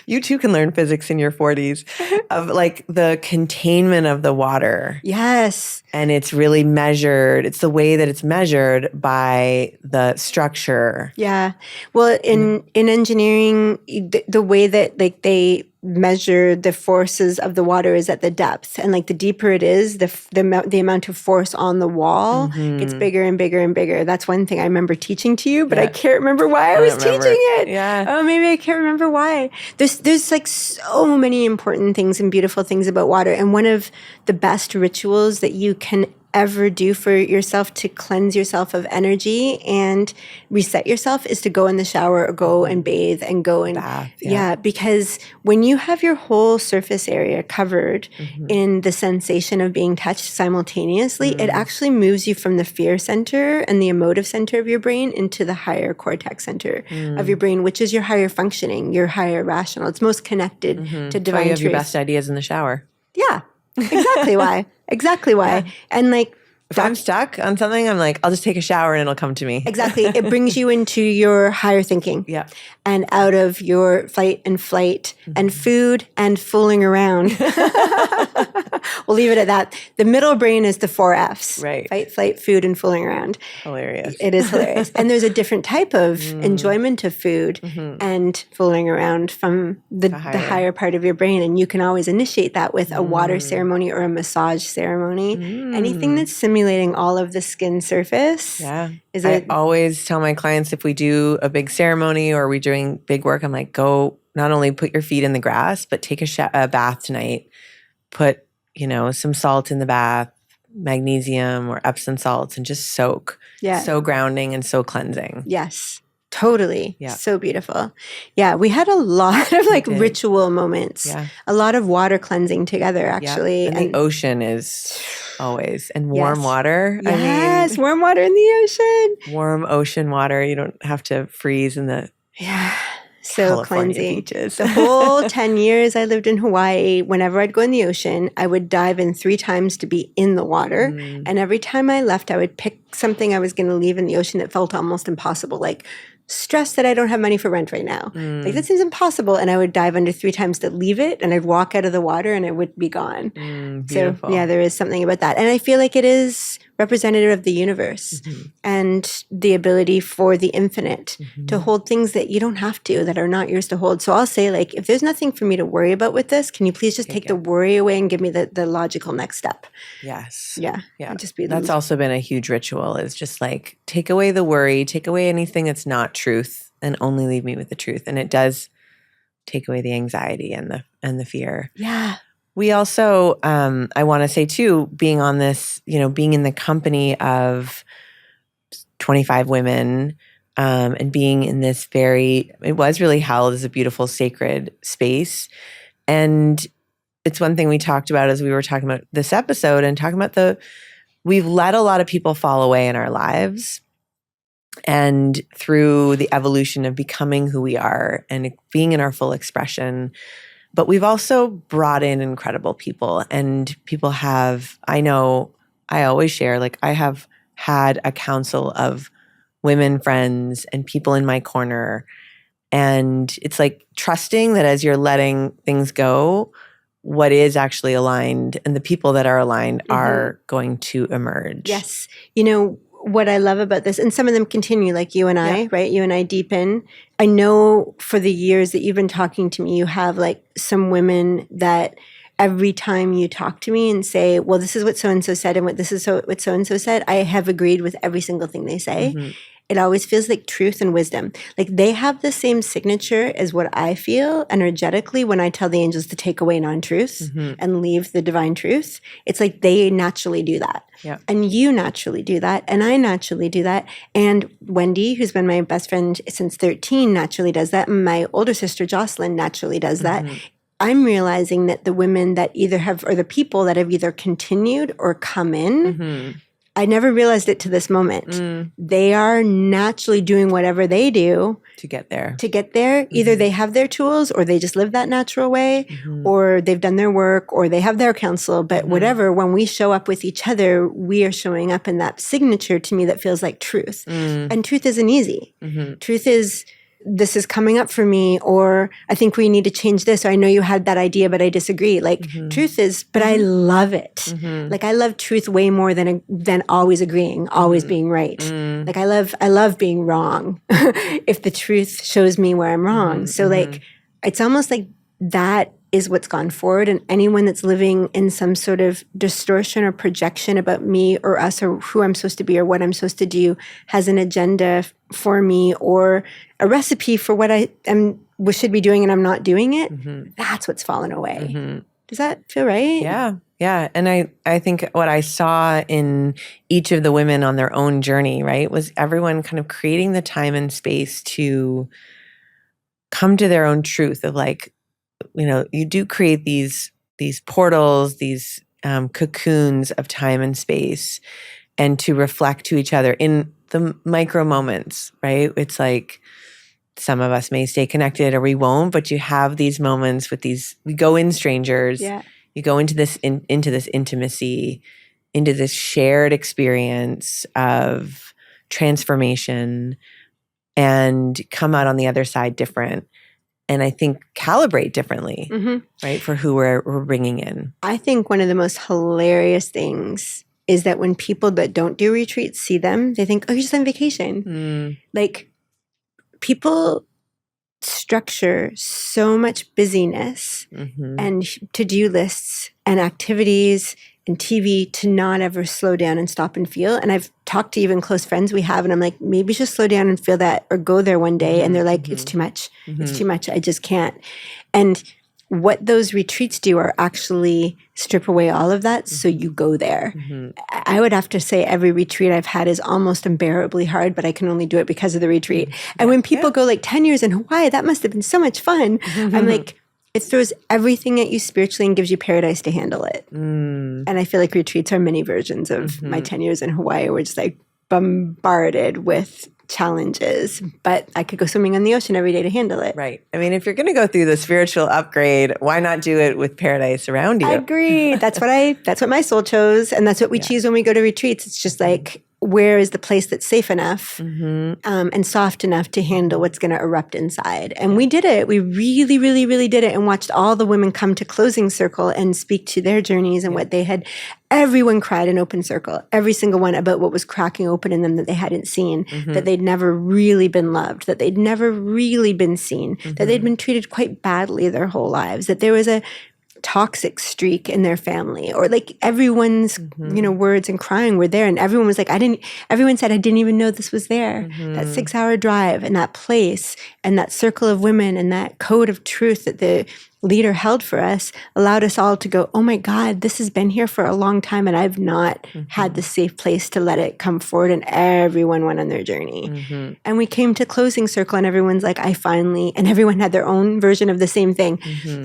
You too can learn physics in your 40s of like the containment of the water. Yes. And it's really measured. It's the way that it's measured by the structure. Yeah. Well, in engineering, the way that like they measure the forces of the water is at the depth, and like the deeper it is, the amount of force on the wall gets bigger and bigger and bigger. That's one thing I remember teaching to you, but I can't remember why I was teaching it. Yeah. Oh, maybe I can't remember why. There's like so many important things and beautiful things about water, and one of the best rituals that you can ever do for yourself to cleanse yourself of energy and reset yourself is to go in the shower or go and bathe and go and bath. Yeah, because when you have your whole surface area covered in the sensation of being touched simultaneously, it actually moves you from the fear center and the emotive center of your brain into the higher cortex center of your brain, which is your higher functioning, your higher rational. It's most connected to divine That's why you have truth. your best ideas in the shower. Yeah, exactly why. Exactly why. Yeah. And like, if I'm stuck on something, I'm like, I'll just take a shower and it'll come to me. Exactly. It brings you into your higher thinking. Yeah. And out of your fight and flight and food and fooling around. We'll leave it at that. The middle brain is the 4 F's. Right. Fight, flight, food, and fooling around. Hilarious. It is hilarious. And there's a different type of enjoyment of food and fooling around from the higher part of your brain. And you can always initiate that with a water ceremony or a massage ceremony. Anything that's simulating all of the skin surface. Yeah. I always tell my clients, if we do a big ceremony or we're doing big work, I'm like, go not only put your feet in the grass, but take a bath tonight. Put, some salt in the bath, magnesium or Epsom salts, and just soak. Yeah. So grounding and so cleansing. Yes. Totally. Yeah. So beautiful. Yeah. We had a lot of ritual moments. Yeah. A lot of water cleansing together, actually. Yeah. And the ocean is always. And warm water. Yes. Warm water in the ocean. Warm ocean water. You don't have to freeze in the so California cleansing. Beaches. The whole 10 years I lived in Hawaii, whenever I'd go in the ocean, I would dive in 3 times to be in the water. And every time I left, I would pick something I was going to leave in the ocean that felt almost impossible, like stress that I don't have money for rent right now. Like, that seems impossible. And I would dive under 3 times to leave it, and I'd walk out of the water and it would be gone. Beautiful. So, there is something about that. And I feel like it is representative of the universe and the ability for the infinite to hold things that you don't have to, that are not yours to hold. So I'll say, like, if there's nothing for me to worry about with this, can you please just take the worry away and give me the logical next step? Yes. Yeah. That's also been a huge ritual, is just like, take away the worry, take away anything that's not truth, and only leave me with the truth. And it does take away the anxiety and the fear. Yeah. We also, I want to say too, being on this, being in the company of 25 women, and being in this it was really held as a beautiful, sacred space. And it's one thing we talked about as we were talking about this episode, and talking about we've let a lot of people fall away in our lives. And through the evolution of becoming who we are and being in our full expression. But we've also brought in incredible people, and people I always share, like, I have had a council of women friends and people in my corner. And it's like trusting that as you're letting things go, what is actually aligned and the people that are aligned are going to emerge. Yes. What I love about this, and some of them continue, like you and I, right? You and I deepen. I know for the years that you've been talking to me, you have like some women that every time you talk to me and say, well, this is what so-and-so said and what so-and-so said, I have agreed with every single thing they say. It always feels like truth and wisdom. Like, they have the same signature as what I feel energetically when I tell the angels to take away non-truth and leave the divine truth. It's like they naturally do that. Yeah. And you naturally do that. And I naturally do that. And Wendy, who's been my best friend since 13, naturally does that. And my older sister, Jocelyn, naturally does that. I'm realizing that the women that or the people that have either continued or come in, I never realized it to this moment. They are naturally doing whatever they do to get there. Either they have their tools, or they just live that natural way, or they've done their work, or they have their counsel. But whatever, when we show up with each other, we are showing up in that signature to me that feels like truth. And truth isn't easy. Truth is, this is coming up for me, or I think we need to change this, or I know you had that idea, but I disagree. Like, truth is, but I love it. Like, I love truth way more than always agreeing, always being right. Like, I love being wrong if the truth shows me where I'm wrong. So like, it's almost like that is what's gone forward. And anyone that's living in some sort of distortion or projection about me or us or who I'm supposed to be or what I'm supposed to do has an agenda for me or a recipe for what I should be doing and I'm not doing it. That's what's fallen away. Does that feel right? Yeah. Yeah. And I think what I saw in each of the women on their own journey, right, was everyone kind of creating the time and space to come to their own truth of like, you know, you do create these portals, these cocoons of time and space, and to reflect to each other in the micro moments, right? It's like some of us may stay connected or we won't, but you have these moments with these, we go in strangers, you go into this intimacy, into this shared experience of transformation and come out on the other side different. And I think calibrate differently, right, for who we're bringing in. I think one of the most hilarious things is that when people that don't do retreats see them, they think, oh, you're just on vacation. Like, people structure so much busyness and to-do lists and activities and TV to not ever slow down and stop and feel. And I've talked to even close friends we have, and I'm like, maybe just slow down and feel that or go there one day. And they're like, it's too much. It's too much. I just can't. And what those retreats do are actually strip away all of that so you go there. I would have to say every retreat I've had is almost unbearably hard, but I can only do it because of the retreat. And when people go like 10 years in Hawaii, that must have been so much fun. I'm like, it throws everything at you spiritually and gives you paradise to handle it. And I feel like retreats are mini versions of my 10 years in Hawaii. We're just like bombarded with challenges, but I could go swimming in the ocean every day to handle it. Right. I mean, if you're going to go through the spiritual upgrade, why not do it with paradise around you? I agree. That's what my soul chose. And that's what we choose when we go to retreats. It's just like, where is the place that's safe enough and soft enough to handle what's going to erupt inside? And we did it. We really, really, really did it and watched all the women come to closing circle and speak to their journeys and what they had. Everyone cried in open circle, every single one, about what was cracking open in them that they hadn't seen, that they'd never really been loved, that they'd never really been seen, that they'd been treated quite badly their whole lives, that there was a toxic streak in their family, or like everyone's words and crying were there, and everyone was like, everyone said, I didn't even know this was there. That 6-hour drive and that place and that circle of women and that code of truth that the leader held for us allowed us all to go, oh my God, this has been here for a long time and I've not had the safe place to let it come forward. And everyone went on their journey. And we came to closing circle and everyone's like, and everyone had their own version of the same thing.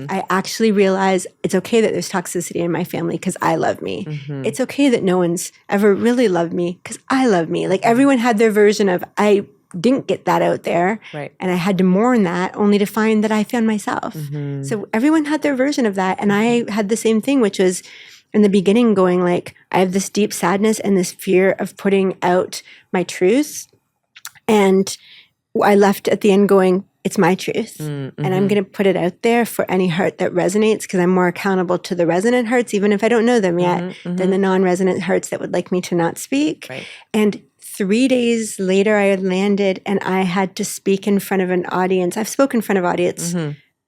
I actually realized it's okay that there's toxicity in my family because I love me. It's okay that no one's ever really loved me because I love me. Like, everyone had their version of, I didn't get that out there. Right. And I had to mourn that only to find that I found myself. So everyone had their version of that. And I had the same thing, which was in the beginning going like, I have this deep sadness and this fear of putting out my truth. And I left at the end going, it's my truth. And I'm going to put it out there for any heart that resonates, because I'm more accountable to the resonant hearts, even if I don't know them yet, than the non-resonant hearts that would like me to not speak. Right. And 3 days later, I had landed and I had to speak in front of an audience. I've spoken in front of audience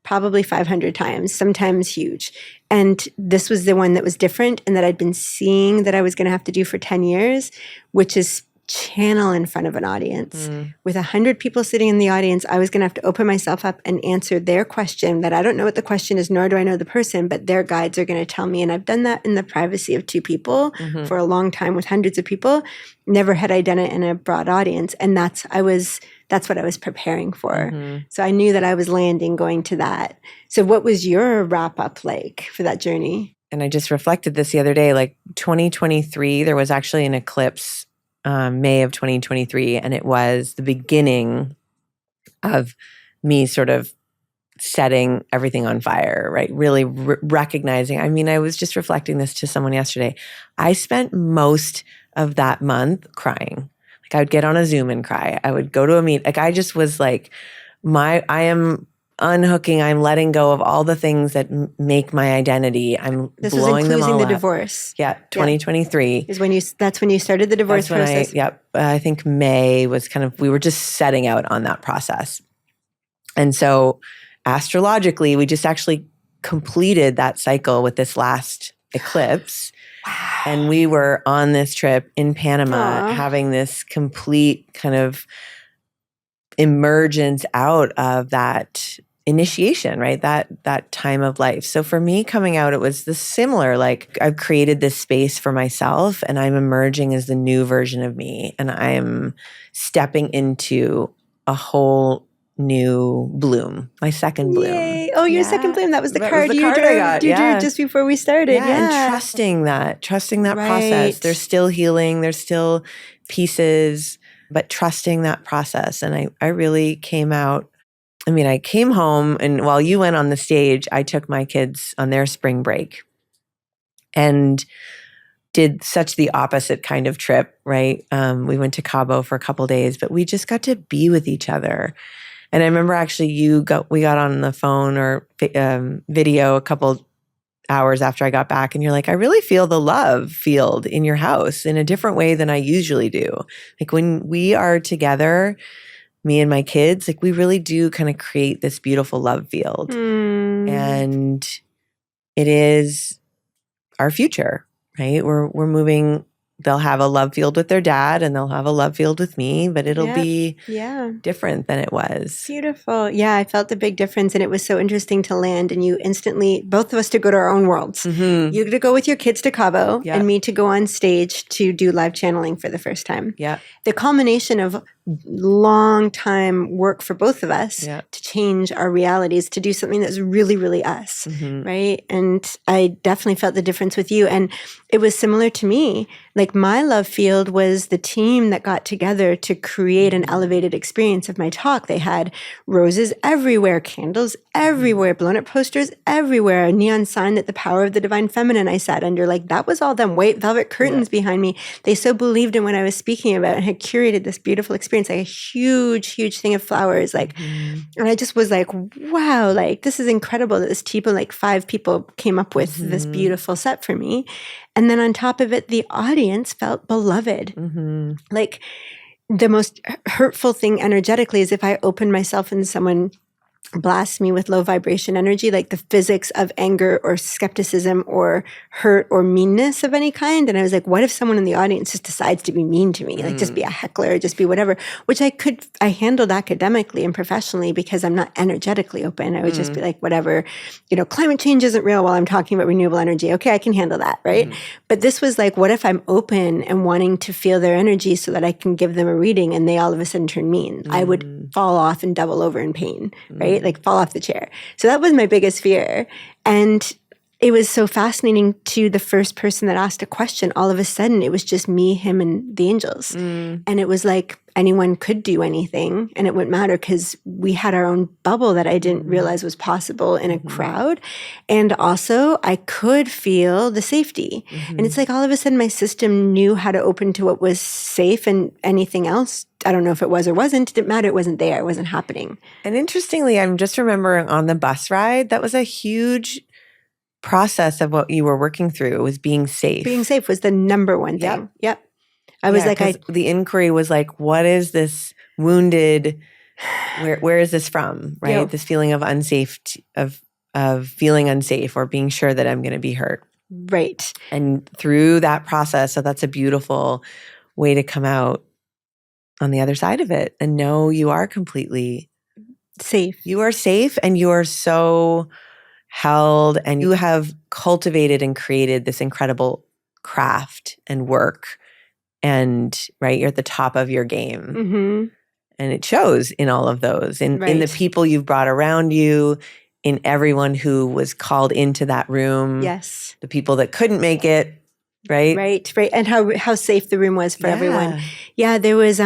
probably 500 times, sometimes huge. And this was the one that was different and that I'd been seeing that I was going to have to do for 10 years, which is channel in front of an audience. With 100 people sitting in the audience, I was going to have to open myself up and answer their question that I don't know what the question is, nor do I know the person, but their guides are going to tell me. And I've done that in the privacy of 2 people for a long time with hundreds of people. Never had I done it in a broad audience. And that's what I was preparing for. So I knew that I was landing going to that. So what was your wrap up like for that journey? And I just reflected this the other day, like 2023, there was actually an eclipse, May of 2023, and it was the beginning of me sort of setting everything on fire, right? Really recognizing. I mean, I was just reflecting this to someone yesterday. I spent most of that month crying. Like, I would get on a Zoom and cry. I would go to a meet. Like, I just was like, I am unhooking. I'm letting go of all the things that make my identity. I'm this blowing them all was including the up. divorce. Yeah, 2023 is when that's when you started the divorce process. I think May was kind of, we were just setting out on that process. And so astrologically, we just actually completed that cycle with this last eclipse. Wow. And we were on this trip in Panama, having this complete kind of emergence out of that initiation, right? That time of life. So for me coming out, it was this similar, like I've created this space for myself and I'm emerging as the new version of me. And I'm stepping into a whole new bloom, my second bloom. Yay. Oh, your second bloom. That was the card you drew just before we started. And trusting that process. There's still healing, there's still pieces, but trusting that process. And I really came out. I mean, I came home, and while you went on the stage, I took my kids on their spring break and did such the opposite kind of trip, right? We went to Cabo for a couple days, but we just got to be with each other. And I remember actually we got on the phone or video a couple hours after I got back, and you're like, I really feel the love field in your house in a different way than I usually do. Like when we are together, me and my kids, like we really do kind of create this beautiful love field. And it is our future, right? We're moving. They'll have a love field with their dad and they'll have a love field with me, but it'll be different than it was. Beautiful. Yeah, I felt the big difference. And it was so interesting to land and you instantly, both of us to go to our own worlds. Mm-hmm. You to go with your kids to Cabo and me to go on stage to do live channeling for the first time. Yeah. The culmination of long time work for both of us to change our realities, to do something that's really, really us, right? And I definitely felt the difference with you. And it was similar to me. Like my love field was the team that got together to create an elevated experience of my talk. They had roses everywhere, candles everywhere, blown up posters everywhere, a neon sign that the power of the divine feminine I sat under. Like that was all them white velvet curtains behind me. They so believed in what I was speaking about and had curated this beautiful experience, like a huge, huge thing of flowers. Like, and I just was like, wow, like this is incredible that this people, like 5 people came up with this beautiful set for me. And then on top of it, the audience felt beloved. Like the most hurtful thing energetically is if I open myself and someone blasts me with low vibration energy, like the physics of anger or skepticism or hurt or meanness of any kind. And I was like, what if someone in the audience just decides to be mean to me? Like just be a heckler, just be whatever, which I handled academically and professionally because I'm not energetically open. I would just be like, whatever, climate change isn't real while I'm talking about renewable energy. Okay, I can handle that, right? But this was like, what if I'm open and wanting to feel their energy so that I can give them a reading and they all of a sudden turn mean? I would fall off and double over in pain, right? Like fall off the chair. So that was my biggest fear. And it was so fascinating to the first person that asked a question. All of a sudden, it was just me, him, and the angels. And it was like anyone could do anything and it wouldn't matter because we had our own bubble that I didn't realize was possible in a crowd. And also I could feel the safety. And it's like all of a sudden my system knew how to open to what was safe and anything else, I don't know if it was or wasn't, it didn't matter. It wasn't there. It wasn't happening. And interestingly, I'm just remembering on the bus ride, that was a huge process of what you were working through, was being safe. Being safe was the number one thing. Yep. I was like, the inquiry was like, what is this wounded, where is this from, right? Yep. This feeling of unsafe, of feeling unsafe or being sure that I'm going to be hurt. Right. And through that process, so that's a beautiful way to come out on the other side of it and know you are completely safe. You are safe and you are so held and you have cultivated and created this incredible craft and work. And right, you're at the top of your game. And it shows in all of those, in the people you've brought around you, in everyone who was called into that room. Yes. The people that couldn't make it, right? Right. And how safe the room was for everyone. Yeah, there was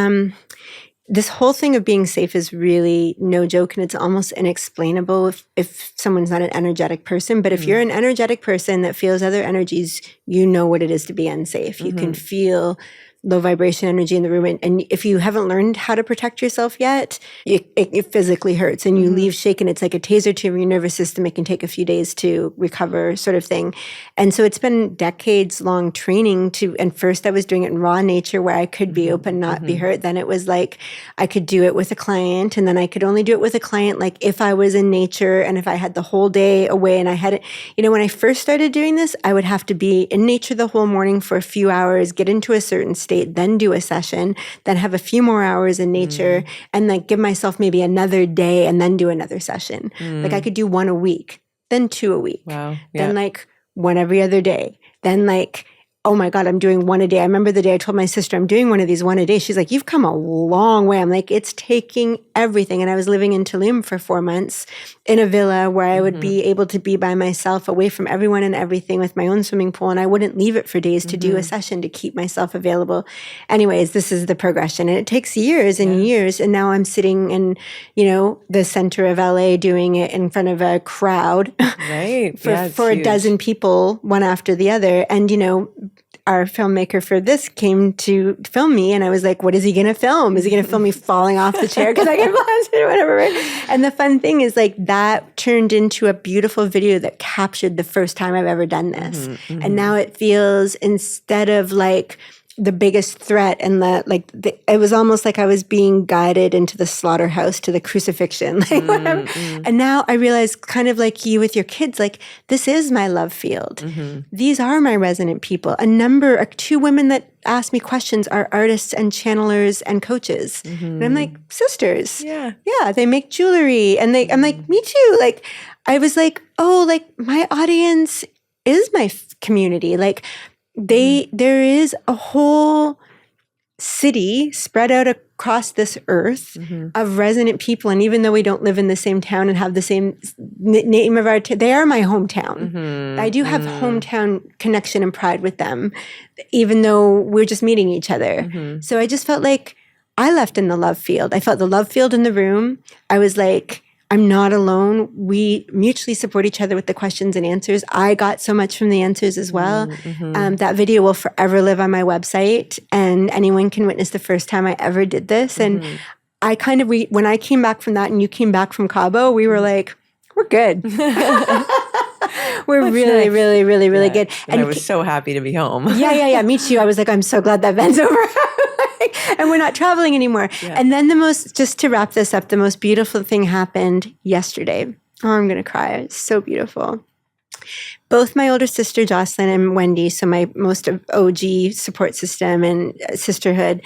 this whole thing of being safe is really no joke, and it's almost inexplainable if someone's not an energetic person. But if you're an energetic person that feels other energies, you know what it is to be unsafe. You can feel low vibration energy in the room. And if you haven't learned how to protect yourself yet, it physically hurts and you leave shaken. It's like a taser to your nervous system. It can take a few days to recover, sort of thing. And so it's been decades long training and first I was doing it in raw nature where I could be open, not be hurt. Then it was like I could do it with a client, and then I could only do it with a client like if I was in nature and if I had the whole day away and I had it. When I first started doing this, I would have to be in nature the whole morning for a few hours, get into a certain state, then do a session, then have a few more hours in nature, and like give myself maybe another day and then do another session. Like I could do one a week, then two a week, then like one every other day, then like, oh my God, I'm doing one a day. I remember the day I told my sister, I'm doing one of these one a day. She's like, you've come a long way. I'm like, it's taking everything. And I was living in Tulum for 4 months in a villa where I would be able to be by myself, away from everyone and everything, with my own swimming pool. And I wouldn't leave it for days to do a session to keep myself available. Anyways, this is the progression. And it takes years and years. And now I'm sitting in, the center of LA doing it in front of a crowd for a dozen people, one after the other. And, our filmmaker for this came to film me, and I was like, what is he going to film? Is he going to film me falling off the chair because I get blasted or whatever, right? And the fun thing is like that turned into a beautiful video that captured the first time I've ever done this. And now it feels, instead of like the biggest threat and it was almost like I was being guided into the slaughterhouse to the crucifixion, like whatever. And now I realize, kind of like you with your kids, like this is my love field. These are my resonant people. 2 women that ask me questions are artists and channelers and coaches. And I'm like, sisters. Yeah, they make jewelry. And I'm like, me too. Like, I was like, oh, like my audience is my community. Like, there is a whole city spread out across this earth of resonant people. And even though we don't live in the same town and have the same name of they are my hometown. I do have hometown connection and pride with them, even though we're just meeting each other. So I just felt like I left in the love field. I felt the love field in the room. I was like, I'm not alone. We mutually support each other with the questions and answers. I got so much from the answers as well. That video will forever live on my website, and anyone can witness the first time I ever did this. And I kind of, when I came back from that and you came back from Cabo, we were like, we're good. We're really, really, really, really good. And I was so happy to be home. Yeah. Me too. I was like, I'm so glad that event's over. And we're not traveling anymore. And then just to wrap this up, the most beautiful thing happened yesterday. Oh, I'm going to cry. It's so beautiful. Both my older sister, Jocelyn, and Wendy, so my most OG support system and sisterhood,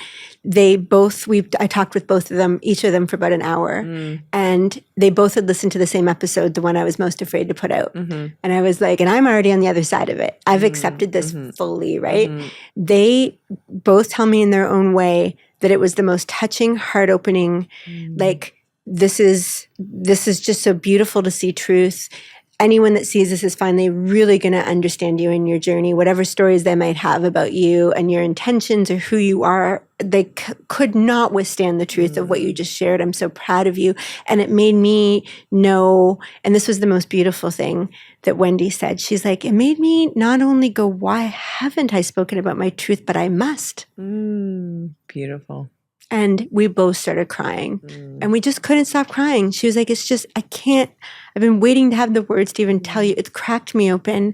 I talked with both of them, each of them, for about an hour. And they both had listened to the same episode, the one I was most afraid to put out. And I was like, and I'm already on the other side of it. I've accepted this fully, right? They both tell me in their own way that it was the most touching, heart-opening, like, this is just so beautiful to see truth. Anyone that sees this is finally really going to understand you and your journey, whatever stories they might have about you and your intentions or who you are. They could not withstand the truth of what you just shared. I'm so proud of you. And it made me know, and this was the most beautiful thing that Wendy said. She's like, it made me not only go, why haven't I spoken about my truth, but I must. Beautiful. And we both started crying. And we just couldn't stop crying. She was like, it's just, I've been waiting to have the words to even tell you. It cracked me open.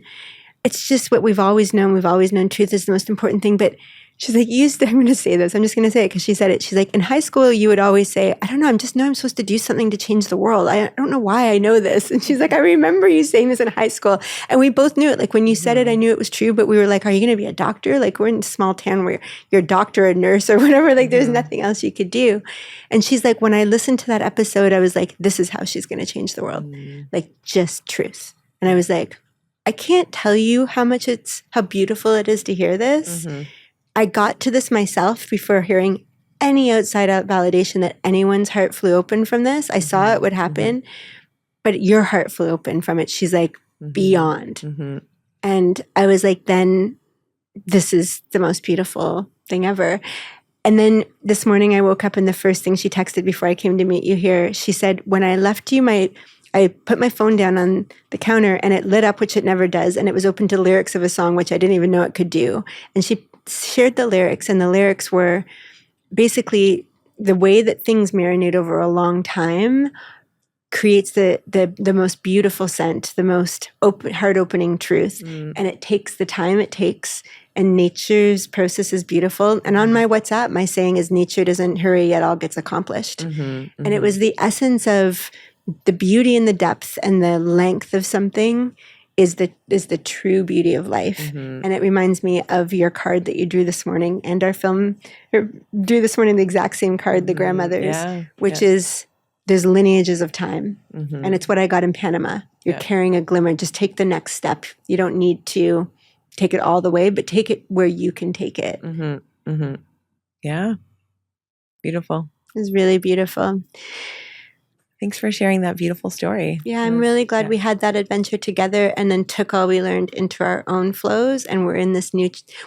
It's just what we've always known. We've always known truth is the most important thing. But she's like, I'm going to say this. I'm just going to say it because she said it. She's like, in high school, you would always say, I don't know, I just know I'm supposed to do something to change the world. I don't know why I know this. And she's like, I remember you saying this in high school. And we both knew it. Like when you said it, I knew it was true. But we were like, are you going to be a doctor? Like we're in a small town where you're a doctor, a nurse or whatever. Like there's nothing else you could do. And she's like, when I listened to that episode, I was like, this is how she's going to change the world. Like just truth. And I was like, I can't tell you how beautiful it is to hear this. I got to this myself before hearing any outside validation that anyone's heart flew open from this. I saw it would happen, but your heart flew open from it. She's like, beyond. And I was like, then this is the most beautiful thing ever. And then this morning I woke up and the first thing she texted before I came to meet you here, she said, when I left you, I put my phone down on the counter and it lit up, which it never does. And it was open to lyrics of a song, which I didn't even know it could do. And she shared the lyrics, and the lyrics were basically the way that things marinate over a long time creates the most beautiful scent, the most heart-opening truth. And it takes the time it takes, and nature's process is beautiful. And on my WhatsApp, my saying is, nature doesn't hurry, yet all gets accomplished. And it was the essence of the beauty and the depth and the length of something is the true beauty of life. And it reminds me of your card that you drew this morning, and our film drew this morning the exact same card, the grandmother's, which is, there's lineages of time. And it's what I got in Panama. You're carrying a glimmer. Just take the next step. You don't need to take it all the way, but take it where you can take it. Yeah. Beautiful. It's really beautiful. Thanks for sharing that beautiful story. Yeah, I'm really glad we had that adventure together and then took all we learned into our own flows. And we're in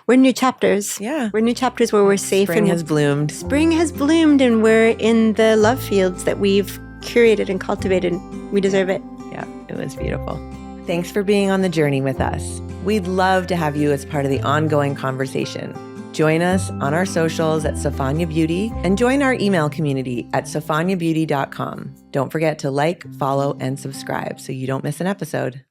we're new chapters. Yeah. We're new chapters where we're safe. Spring has bloomed. Spring has bloomed, and we're in the love fields that we've curated and cultivated. We deserve it. Yeah, it was beautiful. Thanks for being on the journey with us. We'd love to have you as part of the ongoing conversation. Join us on our socials at Sophia Beauty and join our email community at sophiabeauty.com. Don't forget to like, follow, and subscribe so you don't miss an episode.